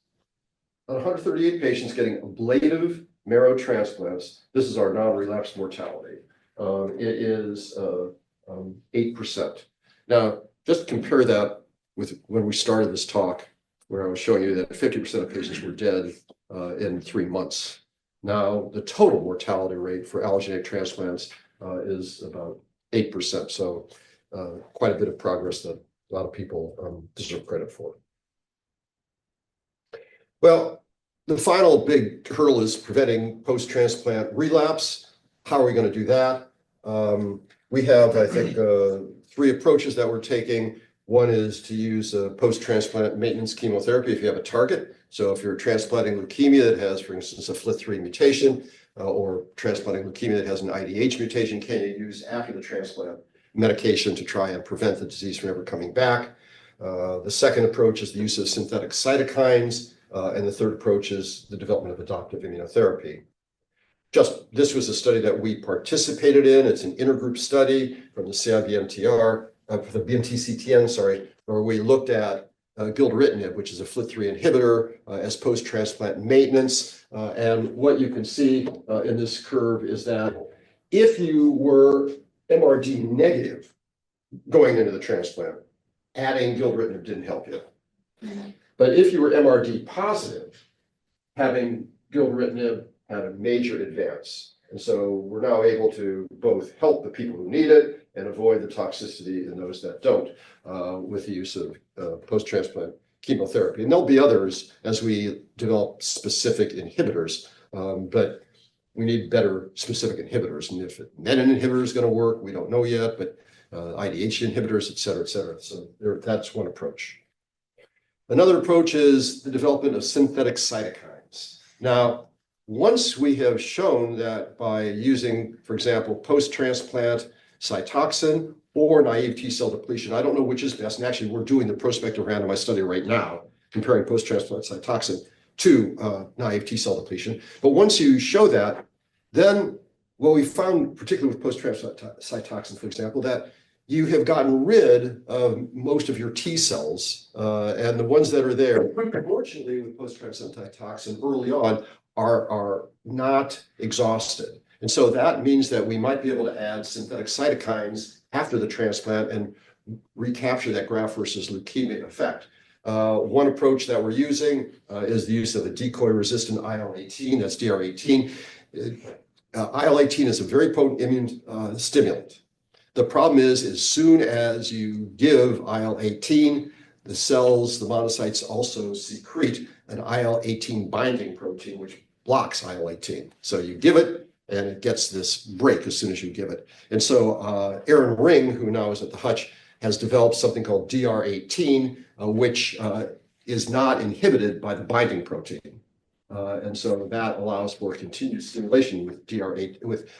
138 patients getting ablative marrow transplants. This is our non-relapse mortality. It is 8%. Now, just compare that with when we started this talk, where I was showing you that 50% of patients were dead in 3 months. Now, the total mortality rate for allogeneic transplants is about 8%. So quite a bit of progress that a lot of people deserve credit for. Well, the final big hurdle is preventing post-transplant relapse. How are we going to do that? We have, I think, 3 approaches that we're taking. One is to use post-transplant maintenance chemotherapy if you have a target. So if you're transplanting leukemia that has, for instance, a FLT3 mutation, or transplanting leukemia that has an IDH mutation, can you use after the transplant medication to try and prevent the disease from ever coming back? The second approach is the use of synthetic cytokines, and the third approach is the development of adoptive immunotherapy. This was a study that we participated in. It's an intergroup study from the CIBMTR, the BMT-CTN, sorry, where we looked at gilteritinib, which is a FLT3 inhibitor, as post-transplant maintenance. And what you can see in this curve is that if you were MRD negative going into the transplant, adding gilteritinib didn't help you. But if you were MRD positive, having gilteritinib had a major advance. And so we're now able to both help the people who need it and avoid the toxicity in those that don't with the use of post-transplant chemotherapy. And there'll be others as we develop specific inhibitors, but we need better specific inhibitors. And if menin inhibitor is going to work, we don't know yet, but IDH inhibitors, et cetera, et cetera. So that's one approach. Another approach is the development of synthetic cytokines. Now, once we have shown that by using, for example, post-transplant Cytoxin or naive T cell depletion, I don't know which is best. And actually, we're doing the prospective randomized study right now, comparing post-transplant Cytoxin to naive T cell depletion. But once you show that, then what we found, particularly with post-transplant Cytoxin, for example, that you have gotten rid of most of your T cells, and the ones that are there, unfortunately, with post-transplant Cytoxin early on, are not exhausted. And so that means that we might be able to add synthetic cytokines after the transplant and recapture that graft versus leukemia effect. One approach that we're using is the use of a decoy-resistant IL-18, that's DR18. IL-18 is a very potent immune stimulant. The problem is, as soon as you give IL-18, the cells, the monocytes also secrete an IL-18 binding protein, which blocks IL-18. So you give it, and it gets this break as soon as you give it. And so Aaron Ring, who now is at the Hutch, has developed something called DR18, which is not inhibited by the binding protein. And so that allows for continued stimulation with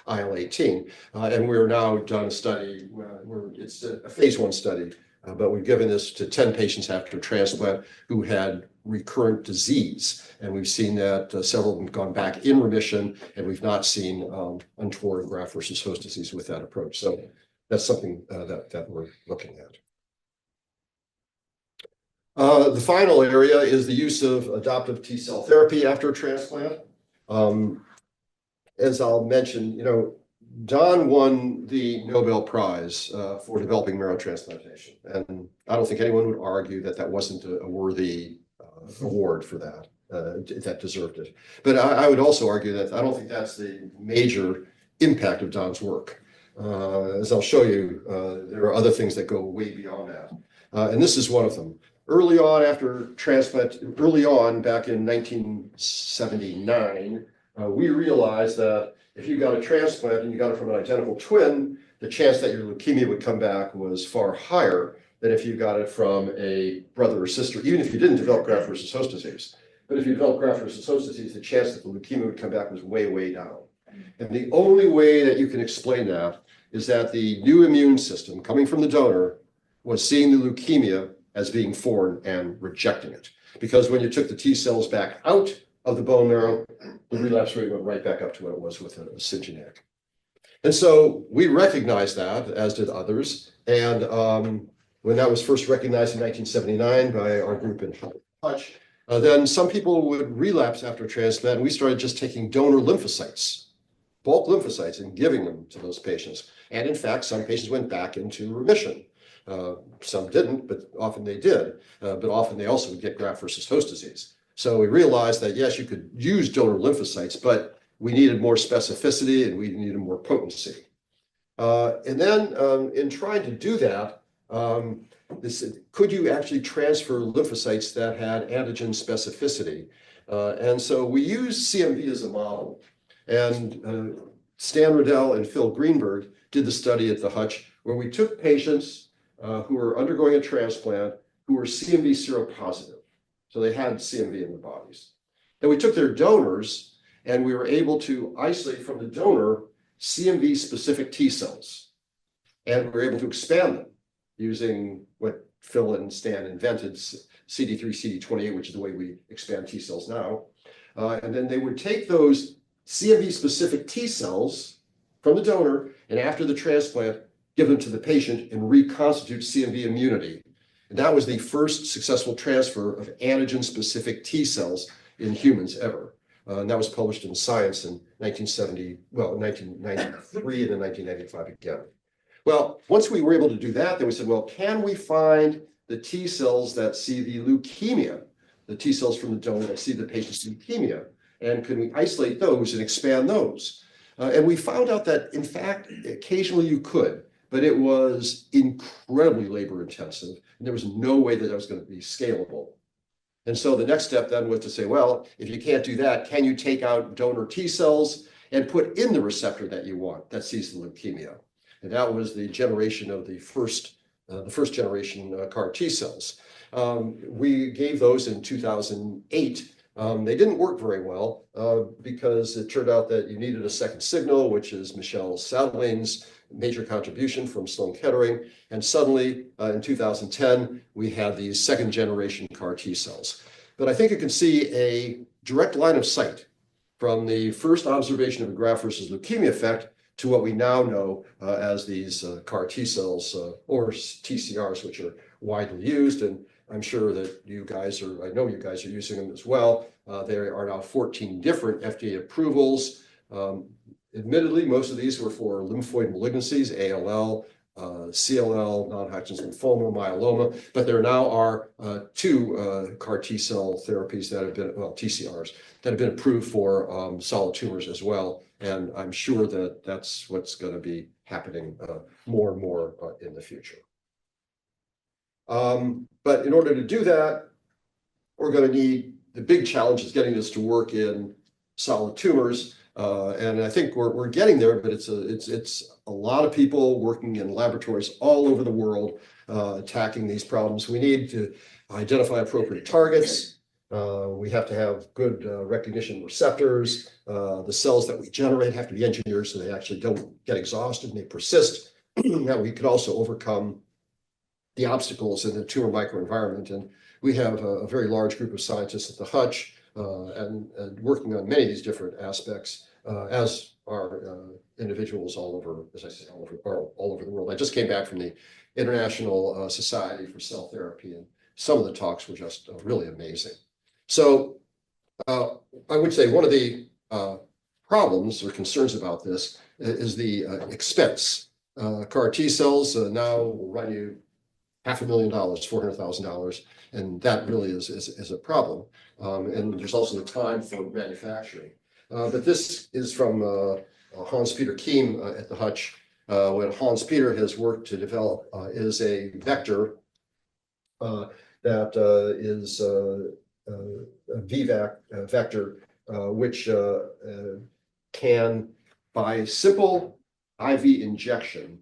IL-18. And we're now done a study where it's a phase 1 study but we've given this to 10 patients after transplant who had recurrent disease. And we've seen that several of them have gone back in remission, and we've not seen untoward graft versus host disease with that approach. So that's something that we're looking at. The final area is the use of adoptive T-cell therapy after a transplant. As I'll mention, Don won the Nobel Prize for developing marrow transplantation. And I don't think anyone would argue that that wasn't a worthy award for that, that deserved it. But I would also argue that I don't think that's the major impact of Don's work. As I'll show you, there are other things that go way beyond that. And this is one of them. Early on after transplant, early on back in 1979, we realized that if you got a transplant and you got it from an identical twin, the chance that your leukemia would come back was far higher than if you got it from a brother or sister, even if you didn't develop graft versus host disease. But if you develop graft versus host disease, the chance that the leukemia would come back was way, way down. And the only way that you can explain that is that the new immune system coming from the donor was seeing the leukemia as being foreign and rejecting it. Because when you took the T cells back out of the bone marrow, the relapse rate went right back up to what it was with a syngeneic. And so we recognized that, as did others. And when that was first recognized in 1979 by our group in Hutch, then some people would relapse after transplant, and we started just taking donor lymphocytes, bulk lymphocytes, and giving them to those patients. And in fact, some patients went back into remission. Some didn't, but often they did. But often they also would get graft versus host disease. So we realized that, yes, you could use donor lymphocytes, but we needed more specificity and we needed more potency. And then in trying to do that, could you actually transfer lymphocytes that had antigen specificity? And so we used CMV as a model. And Stan Riddell and Phil Greenberg did the study at the Hutch, where we took patients who were undergoing a transplant who were CMV seropositive. So they had CMV in their bodies. And we took their donors and we were able to isolate from the donor CMV specific T cells. And we were able to expand them using what Phil and Stan invented, CD3, CD28, which is the way we expand T cells now. And then they would take those CMV specific T cells from the donor and after the transplant, give them to the patient and reconstitute CMV immunity. And that was the first successful transfer of antigen-specific T cells in humans ever. And that was published in Science in 1993 and then 1995 again. Well, once we were able to do that, then we said, well, can we find the T cells that see the leukemia, the T cells from the donor that see the patient's leukemia? And can we isolate those and expand those? And we found out that, in fact, occasionally you could. But it was incredibly labor intensive, and there was no way that was going to be scalable. And so the next step then was to say, well, if you can't do that, can you take out donor T cells and put in the receptor that you want that sees the leukemia? And that was the generation of the first generation CAR T cells. We gave those in 2008. They didn't work very well because it turned out that you needed a second signal, which is Michel Sadelain's major contribution from Sloan Kettering. And suddenly in 2010, we had these second generation CAR T cells. But I think you can see a direct line of sight from the first observation of a graft versus leukemia effect to what we now know as these CAR T cells or TCRs, which are widely used. And I'm sure that you guys are, I know you guys are using them as well. There are now 14 different FDA approvals. Admittedly, most of these were for lymphoid malignancies, ALL, CLL, non-Hutchinson lymphoma, myeloma, but there now are two CAR T cell therapies that have been, well, TCRs, that have been approved for solid tumors as well. And I'm sure that that's what's going to be happening more and more in the future. But in order to do that, we're going to need, the big challenge is getting this to work in solid tumors. And I think we're getting there, but it's a lot of people working in laboratories all over the world attacking these problems. We need to identify appropriate targets. We have to have good recognition receptors. The cells that we generate have to be engineered so they actually don't get exhausted and they persist. Now we could also overcome the obstacles in the tumor microenvironment. And we have a very large group of scientists at the Hutch and working on many of these different aspects, as are individuals all over, as I said, all over the world. I just came back from the International Society for Cell Therapy, and some of the talks were just really amazing. So I would say one of the problems or concerns about this is the expense. CAR T cells now will run you $500,000, $400,000, and that really is a problem. And there's also the time for manufacturing. But this is from Hans-Peter Kiem at the Hutch. What Hans-Peter has worked to develop is a vector that is a VVAC vector, which can, by simple IV injection,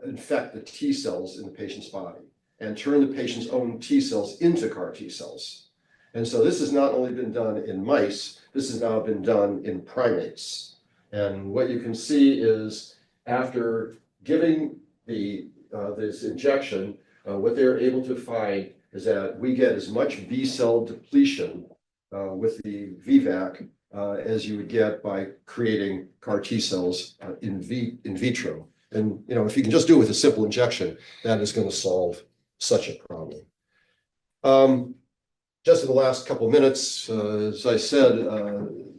infect the T cells in the patient's body and turn the patient's own T cells into CAR T cells. And so this has not only been done in mice, this has now been done in primates. And what you can see is after giving this injection, what they're able to find is that we get as much B cell depletion with the VVAC as you would get by creating CAR T cells in vitro. And if you can just do it with a simple injection, that is going to solve such a problem. Just in the last couple of minutes, as I said,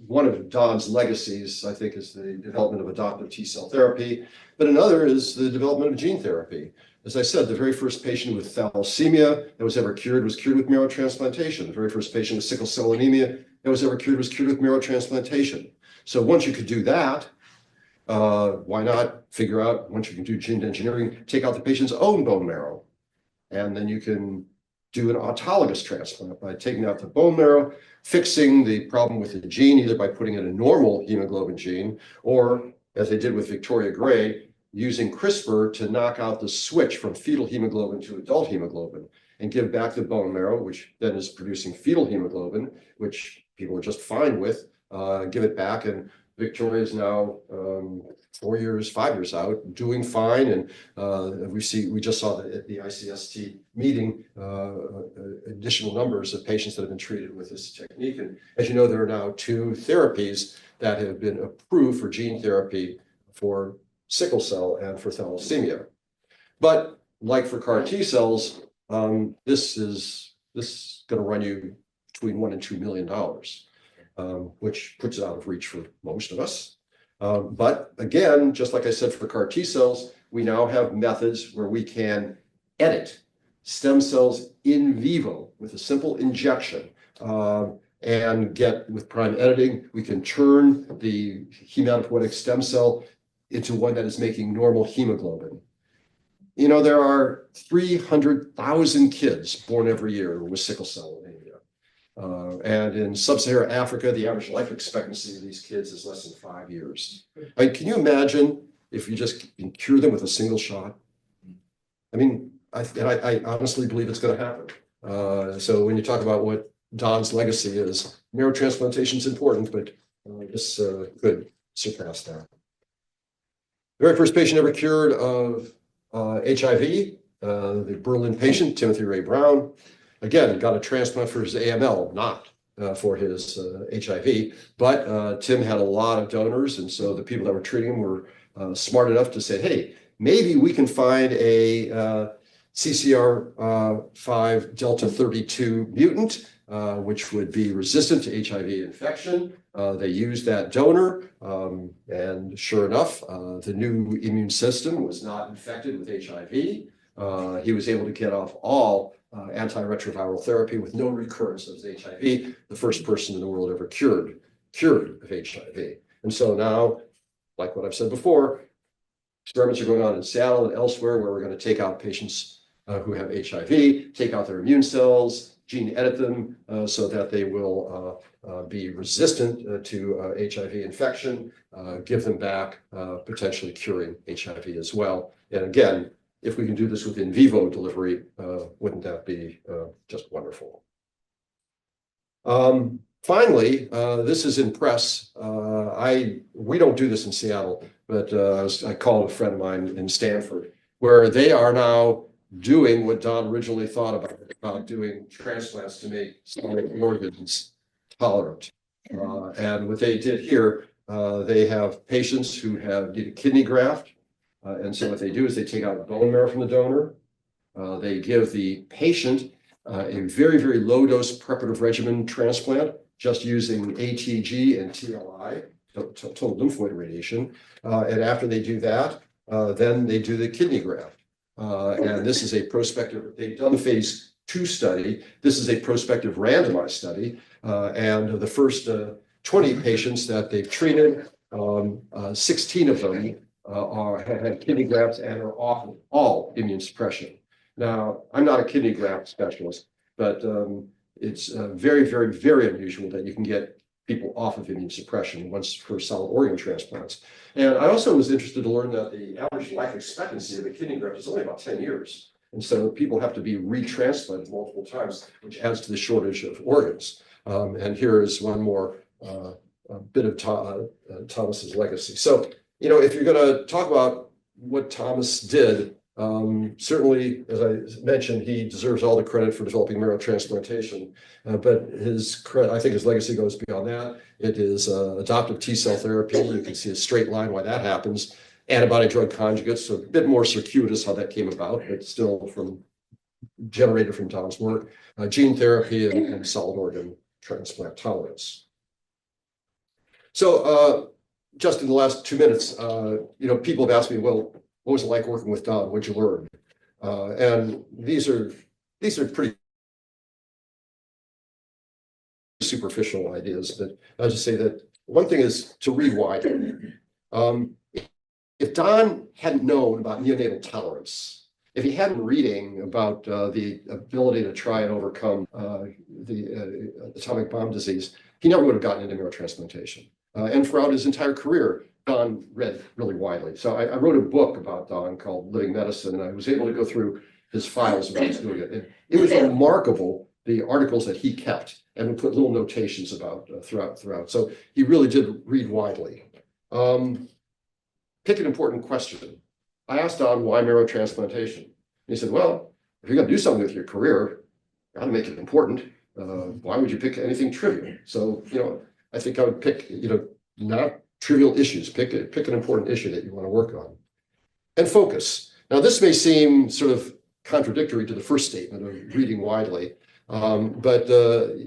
one of Don's legacies, I think, is the development of adoptive T cell therapy, but another is the development of gene therapy. As I said, the very first patient with thalassemia that was ever cured was cured with marrow transplantation. The very first patient with sickle cell anemia that was ever cured was cured with marrow transplantation. So once you could do that, why not figure out, once you can do gene engineering, take out the patient's own bone marrow, and then you can do an autologous transplant by taking out the bone marrow, fixing the problem with the gene, either by putting in a normal hemoglobin gene, or as they did with Victoria Gray, using CRISPR to knock out the switch from fetal hemoglobin to adult hemoglobin and give back the bone marrow, which then is producing fetal hemoglobin, which people are just fine with, give it back. And Victoria is now 5 years out, doing fine. And we just saw that at the ICST meeting, additional numbers of patients that have been treated with this technique. And as you know, there are now 2 therapies that have been approved for gene therapy for sickle cell and for thalassemia. But like for CAR T cells, this is going to run you between $1 and $2 million, which puts it out of reach for most of us. But again, just like I said for CAR T cells, we now have methods where we can edit stem cells in vivo with a simple injection. And get, with prime editing, we can turn the hematopoietic stem cell into one that is making normal hemoglobin. There are 300,000 kids born every year with sickle cell anemia. And in sub-Saharan Africa, the average life expectancy of these kids is less than 5 years. Can you imagine if you just can cure them with a single shot? I honestly believe it's going to happen. So when you talk about what Don's legacy is, marrow transplantation is important, but this could surpass that. The very first patient ever cured of HIV, the Berlin patient, Timothy Ray Brown, again, got a transplant for his AML, not for his HIV, but Tim had a lot of donors, and so the people that were treating him were smart enough to say, hey, maybe we can find a CCR5 delta 32 mutant, which would be resistant to HIV infection. They used that donor, and sure enough, the new immune system was not infected with HIV. He was able to get off all antiretroviral therapy with no recurrence of HIV, the first person in the world ever cured of HIV. And so now, like what I've said before, experiments are going on in Seattle and elsewhere where we're going to take out patients who have HIV, take out their immune cells, gene edit them so that they will be resistant to HIV infection, give them back, potentially curing HIV as well. And again, if we can do this with in vivo delivery, wouldn't that be just wonderful? Finally, this is in press. We don't do this in Seattle, but I called a friend of mine in Stanford, where they are now doing what Don originally thought about doing transplants to make solid organs tolerant. And what they did here, they have patients who have needed kidney graft. And so what they do is they take out bone marrow from the donor. They give the patient a very, very low dose preparative regimen transplant, just using ATG and TLI, total lymphoid radiation. And after they do that, then they do the kidney graft. And this is a prospective, they've done the phase 2 study. This is a prospective randomized study. And the first 20 patients that they've treated, 16 of them have had kidney grafts and are off of all immune suppression. Now, I'm not a kidney graft specialist, but it's very, very, very unusual that you can get people off of immune suppression once for solid organ transplants. And I also was interested to learn that the average life expectancy of a kidney graft is only about 10 years. And so people have to be retransplanted multiple times, which adds to the shortage of organs. And here is one more bit of Thomas's legacy. So, you know, if you're going to talk about what Thomas did, certainly, as I mentioned, he deserves all the credit for developing marrow transplantation. But I think his legacy goes beyond that. It is adoptive T-cell therapy. You can see a straight line why that happens. Antibody drug conjugates, so a bit more circuitous how that came about, but still generated from Tom's work. Gene therapy and solid organ transplant tolerance. So just in the last 2 minutes, you know, people have asked me, well, what was it like working with Don? What'd you learn? And these are pretty superficial ideas, but I'll just say that one thing is to read widely. If Don hadn't known about neonatal tolerance, if he hadn't reading about the ability to try and overcome the atomic bomb disease, he never would have gotten into marrow transplantation. And throughout his entire career, Don read really widely. So I wrote a book about Don called Living Medicine, and I was able to go through his files about his doing it. And it was remarkable, the articles that he kept and would put little notations about throughout. So he really did read widely. Pick an important question. I asked Don why marrow transplantation. And he said, well, if you're going to do something with your career, you got to make it important. Why would you pick anything trivial? So, you know, I think I would pick, you know, not trivial issues. Pick an important issue that you want to work on. And focus. Now, this may seem sort of contradictory to the first statement of reading widely, but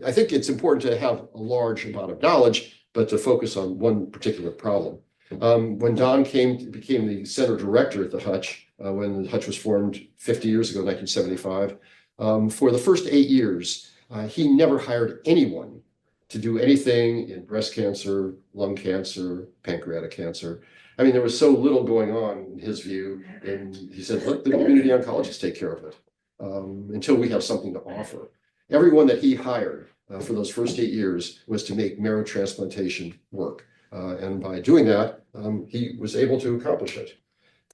I think it's important to have a large amount of knowledge, but to focus on one particular problem. When Don became the center director at the Hutch, when the Hutch was formed 50 years ago, 1975, for the first 8 years, he never hired anyone to do anything in breast cancer, lung cancer, pancreatic cancer. I mean, there was so little going on in his view, and he said, let the community oncologists take care of it until we have something to offer. Everyone that he hired for those first 8 years was to make marrow transplantation work. And by doing that, he was able to accomplish it.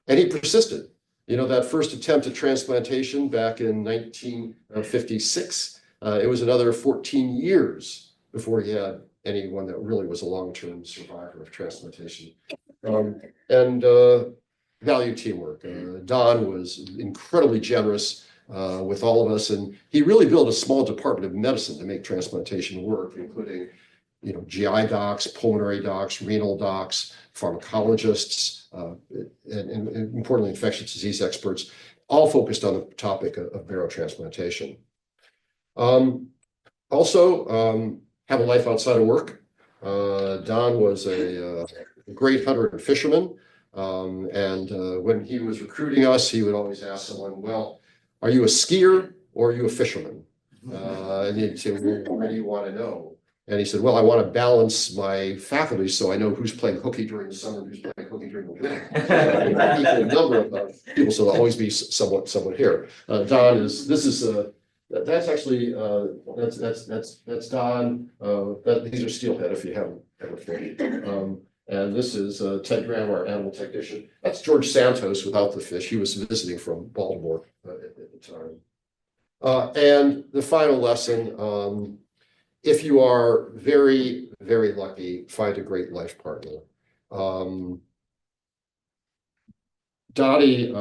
And he persisted. You know, that first attempt at transplantation back in 1956, it was another 14 years before he had anyone that really was a long-term survivor of transplantation. And value teamwork. Don was incredibly generous with all of us, and he really built a small department of medicine to make transplantation work, including, you know, GI docs, pulmonary docs, renal docs, pharmacologists, and importantly, infectious disease experts, all focused on the topic of marrow transplantation. Also, have a life outside of work. Don was a great hunter and fisherman. And when he was recruiting us, he would always ask someone, well, are you a skier or are you a fisherman? And he'd say, well, why do you want to know? And he said, well, I want to balance my faculty so I know who's playing hooky during the summer and who's playing hooky during the winter. Equal number of people, so there'll always be someone here. Don is, this is that's actually that's Don. These are steelhead if you haven't ever fished. And this is Ted Graham, our animal technician. That's George Santos without the fish. He was visiting from Baltimore at the time. And the final lesson, if you are very, very lucky, find a great life partner. Dottie,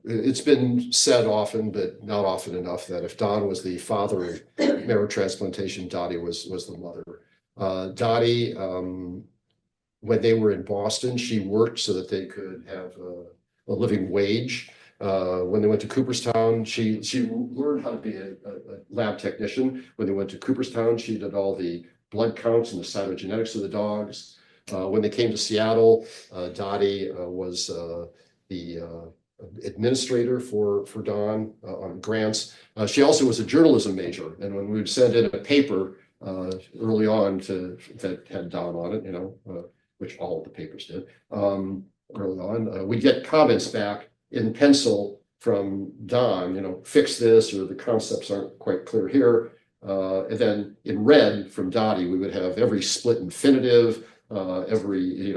it's been said often, but not often enough, that if Don was the father of marrow transplantation, Dottie was the mother. Dottie, when they were in Boston, she worked so that they could have a living wage. When they went to Cooperstown, she learned how to be a lab technician. When they went to Cooperstown, she did all the blood counts and the cytogenetics of the dogs. When they came to Seattle, Dottie was the administrator for Don on grants. She also was a journalism major, and when we would send in a paper early on that had Don on it, which all of the papers did early on, we'd get comments back in pencil from Don, fix this, or the concepts aren't quite clear here. And then in red from Dottie, we would have every split infinitive, every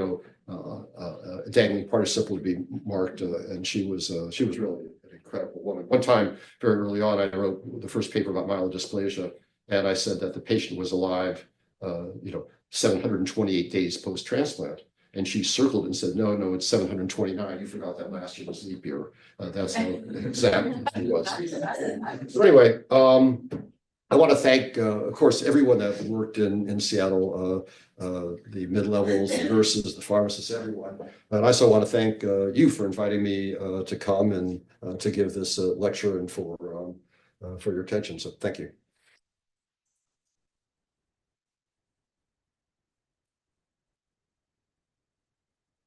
dangling participle would be marked, and she was really an incredible woman. One time, very early on, I wrote the first paper about myelodysplasia, and I said that the patient was alive, 728 days post-transplant. And she circled it and said, no, it's 729. You forgot that last year was leap year. That's how exact it was. So anyway, I want to thank, of course, everyone that worked in Seattle, the mid-levels, the nurses, the pharmacists, everyone. And I also want to thank you for inviting me to come and to give this lecture and for your attention. So thank you.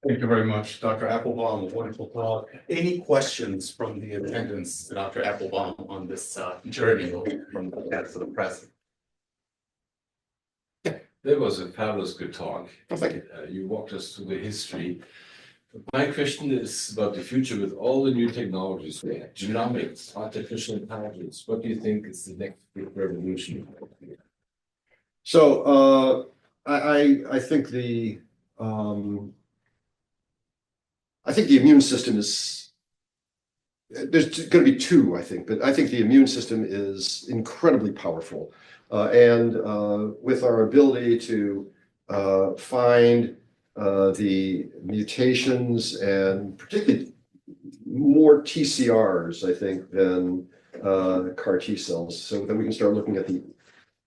Thank you very much, Dr. Appelbaum. Wonderful talk. Any questions from the attendants, Dr. Appelbaum, on this journey from the past to the present? That was a fabulous good talk. Oh, thank you. You walked us through the history. My question is about the future with all the new technologies, genomics, artificial intelligence. What do you think is the next big revolution? So I think the immune system is, there's going to be two, I think, but I think the immune system is incredibly powerful. And with our ability to find the mutations and particularly more TCRs, I think, than CAR T cells, so that we can start looking at the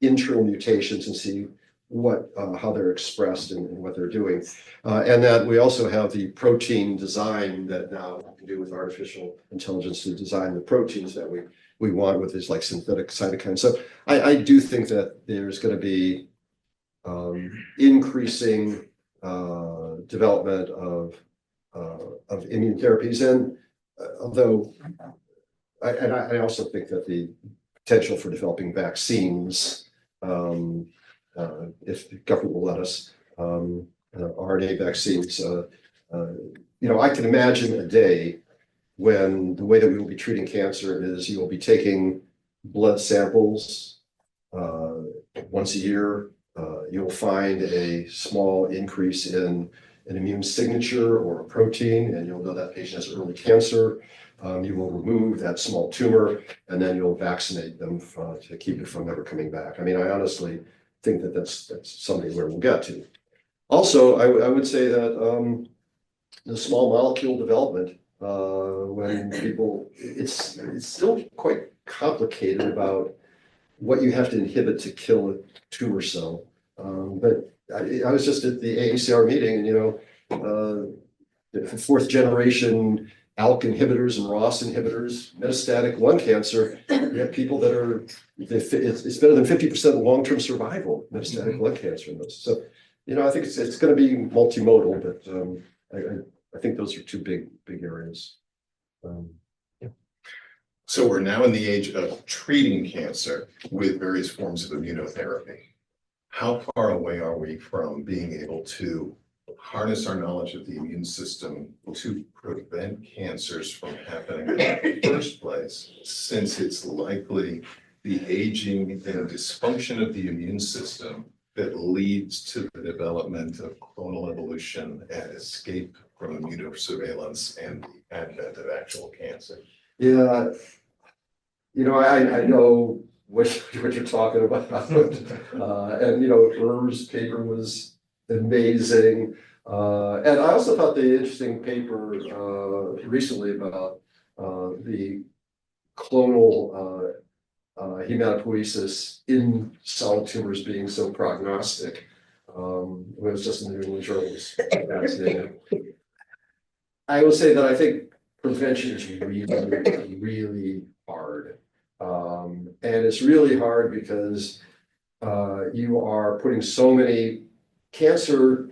internal mutations and see how they're expressed and what they're doing. And that we also have the protein design that now we can do with artificial intelligence to design the proteins that we want with these like synthetic cytokines. So I do think that there's going to be increasing development of immune therapies. And although I also think that the potential for developing vaccines, if the government will let us, RNA vaccines. I can imagine a day when the way that we will be treating cancer is you will be taking blood samples once a year. You'll find a small increase in an immune signature or a protein, and you'll know that patient has early cancer. You will remove that small tumor, and then you'll vaccinate them to keep it from ever coming back. I mean, I honestly think that that's something where we'll get to. Also, I would say that the small molecule development, when people, it's still quite complicated about what you have to inhibit to kill a tumor cell. But I was just at the AACR meeting, and the fourth generation ALK inhibitors and ROS inhibitors, metastatic lung cancer. We have people that are, it's better than 50% long-term survival, metastatic lung cancer in those. So, I think it's going to be multimodal, but I think those are two big areas. Yeah. So we're now in the age of treating cancer with various forms of immunotherapy. How far away are we from being able to harness our knowledge of the immune system to prevent cancers from happening in the first place, since it's likely the aging and dysfunction of the immune system that leads to the development of clonal evolution and escape from immunosurveillance and the advent of actual cancer? Yeah, I know what you're talking about. And Er's paper was amazing. And I also thought the interesting paper recently about the clonal hematopoiesis in solid tumors being so prognostic. It was just in the New England Journal. It was fascinating. I will say that I think prevention is really, really hard. And it's really hard because you are putting so many, cancer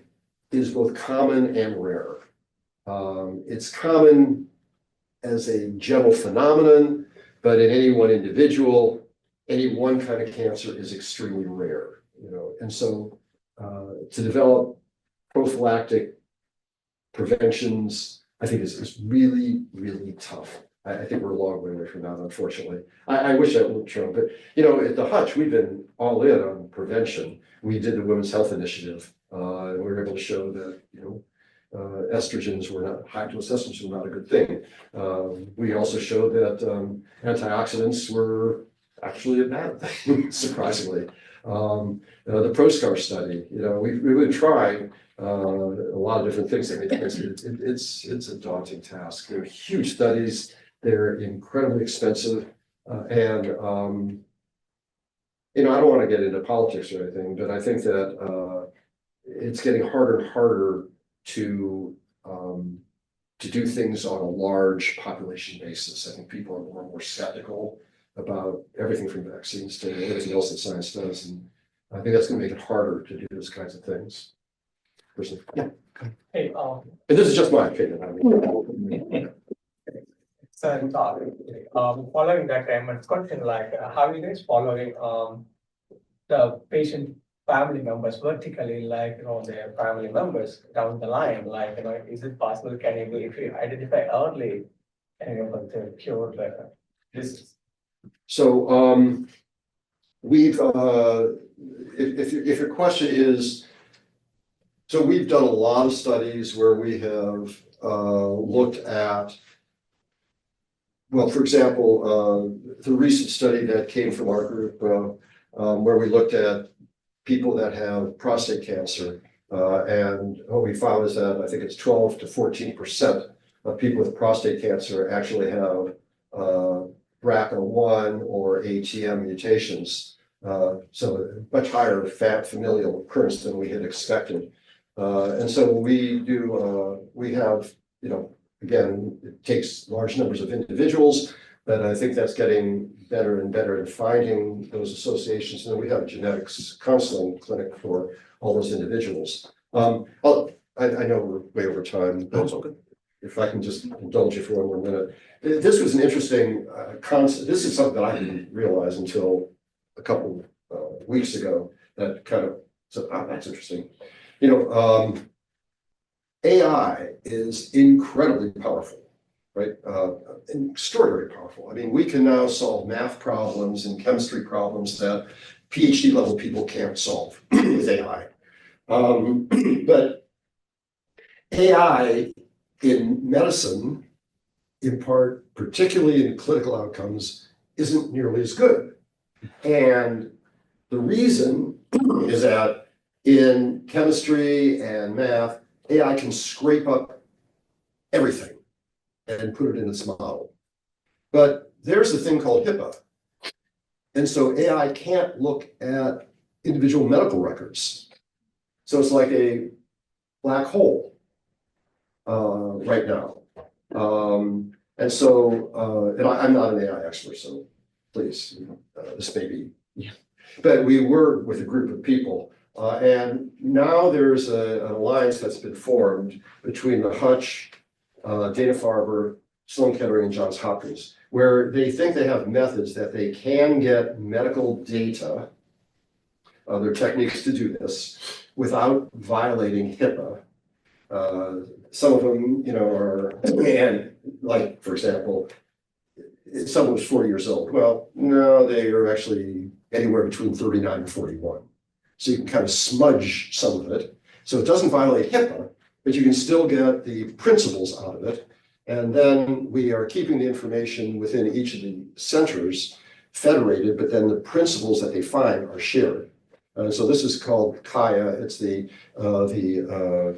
is both common and rare. It's common as a general phenomenon, but in any one individual, any one kind of cancer is extremely rare, and so to develop prophylactic preventions, I think is really, really tough. I think we're a long way away from that, unfortunately. I wish that weren't true, but at the Hutch, we've been all in on prevention. We did the Women's Health Initiative, and we were able to show that estrogens were not, high dose estrogens were not a good thing. We also showed that antioxidants were actually a bad thing, surprisingly. The ProScar study, we've been trying a lot of different things. It's a daunting task. They're huge studies. They're incredibly expensive, and I don't want to get into politics or anything, but I think that it's getting harder and harder to do things on a large population basis. I think people are more and more skeptical about everything from vaccines to everything else that science does, and I think that's going to make it harder to do those kinds of things. Personally, yeah. Hey, And this is just my opinion. I mean, so following that question, like how are you guys following the patient family members vertically, like their family members down the line, like is it possible? Can you if you identify early, can you able to cure the disease? So we've if your question is, so we've done a lot of studies where we have looked at, well, for example, the recent study that came from our group where we looked at people that have prostate cancer, and what we found is that I think it's 12 to 14% of people with prostate cancer actually have BRCA1 or ATM mutations, so much higher familial occurrence than we had expected. And so we have, again, it takes large numbers of individuals, but I think that's getting better and better in finding those associations. And then we have a genetics counseling clinic for all those individuals. I know we're way over time, but if I can just indulge you for one more minute. This was an interesting concept. This is something that I didn't realize until a couple weeks ago that kind of said, oh, that's interesting. AI is incredibly powerful, right? Extraordinarily powerful. I mean, we can now solve math problems and chemistry problems that PhD level people can't solve with AI. But AI in medicine, in part, particularly in clinical outcomes, isn't nearly as good. And the reason is that in chemistry and math, AI can scrape up everything and put it in its model. But there's a thing called HIPAA. And so AI can't look at individual medical records. So it's like a black hole right now. And so, and I'm not an AI expert, so please, this may be, but we were with a group of people. And now there's an alliance that's been formed between the Hutch, Dana-Farber, Sloan Kettering, and Johns Hopkins, where they think they have methods that they can get medical data, there are techniques to do this, without violating HIPAA. Some of them, are, and like, for example, if someone was 40 years old, well, no, they are actually anywhere between 39 and 41. So you can kind of smudge some of it. So it doesn't violate HIPAA, but you can still get the principles out of it. And then we are keeping the information within each of the centers federated, but then the principles that they find are shared. So this is called Kaya. It's the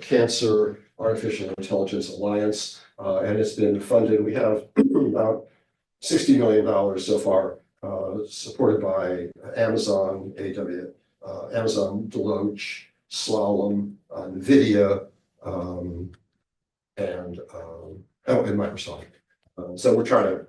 Cancer Artificial Intelligence Alliance, and it's been funded. We have about $60 million so far, supported by Amazon, Amazon Deloach, Slalom, NVIDIA, and Microsoft. So we're trying to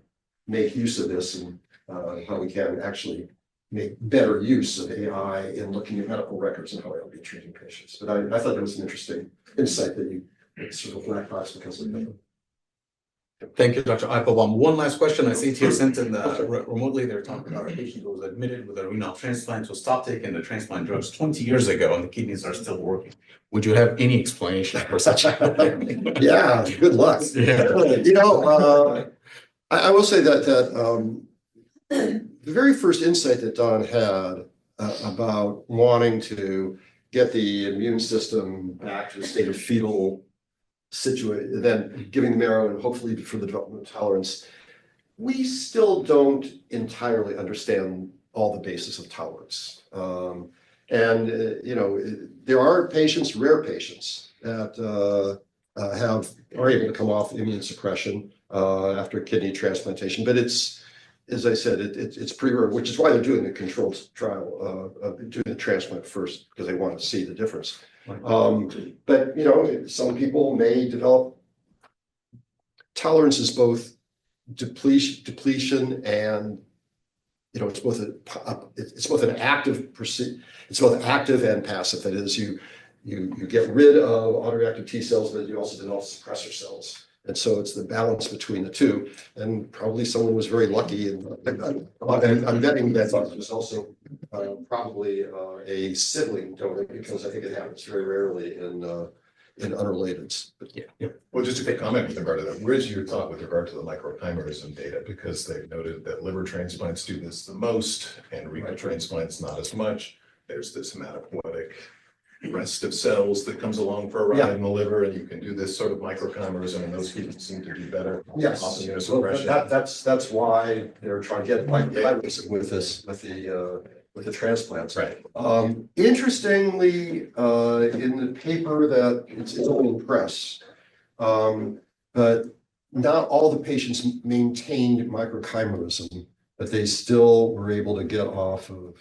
make use of this and how we can actually make better use of AI in looking at medical records and how it'll be treating patients. But I thought that was an interesting insight that it's sort of black box because of that. Thank you, Dr. Appelbaum. One last question. I see it here sent in remotely. They're talking about a patient who was admitted with a renal transplant, who stopped taking the transplant drugs 20 years ago, and the kidneys are still working. Would you have any explanation for such? Yeah, good luck. Yeah. I will say that the very first insight that Don had about wanting to get the immune system back to a state of fetal situation, then giving the marrow and hopefully for the development of tolerance, we still don't entirely understand all the basis of tolerance. There are patients, rare patients, that are able to come off immune suppression after kidney transplantation, but it's, as I said, it's pretty rare, which is why they're doing the controlled trial of doing the transplant first, because they want to see the difference. But some people may develop tolerance is both depletion and it's both an active it's both active and passive. That is, you get rid of autoreactive T cells, but you also develop suppressor cells. And so it's the balance between the two. And probably someone was very lucky, and I'm betting that was also probably a sibling donor, because I think it happens very rarely in unrelateds. But yeah. Well, just a quick comment with regard to that. Where's your thought with regard to the microchimerism data? Because they've noted that liver transplants do this the most, and renal transplants not as much. There's this hematopoietic rest of cells that comes along for a ride in the liver, and you can do this sort of microchimerism, and those people seem to do better. Yes, so that's why they're trying to get microchimerism with this, with the transplants. Right. Interestingly, in the paper that it's only in press, but not all the patients maintained microchimerism, but they still were able to get off of.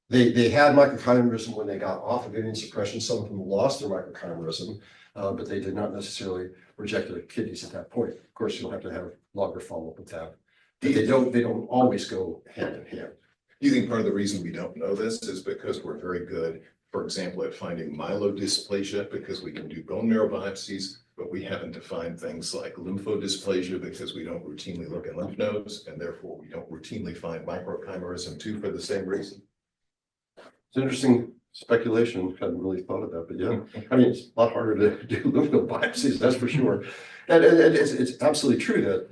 They had microchimerism when they got off of immune suppression. Some of them lost their microchimerism, but they did not necessarily reject their kidneys at that point. Of course, you'll have to have longer follow-up with that. But they don't always go hand in hand. Do you think part of the reason we don't know this is because we're very good, for example, at finding myelodysplasia, because we can do bone marrow biopsies, but we haven't defined things like lymphodysplasia because we don't routinely look at lymph nodes, and therefore we don't routinely find microchimerism too for the same reason? It's interesting speculation. Hadn't really thought of that, but yeah, I mean, it's a lot harder to do lymph node biopsies, that's for sure. And it's absolutely true that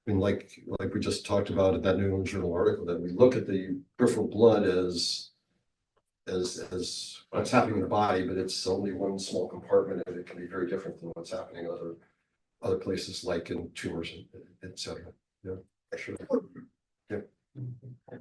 I mean, like we just talked about in that New England Journal article, that we look at the peripheral blood as what's happening in the body, but it's only one small compartment, and it can be very different than what's happening in other places, like in tumors, et cetera. Yeah, for sure. Yeah.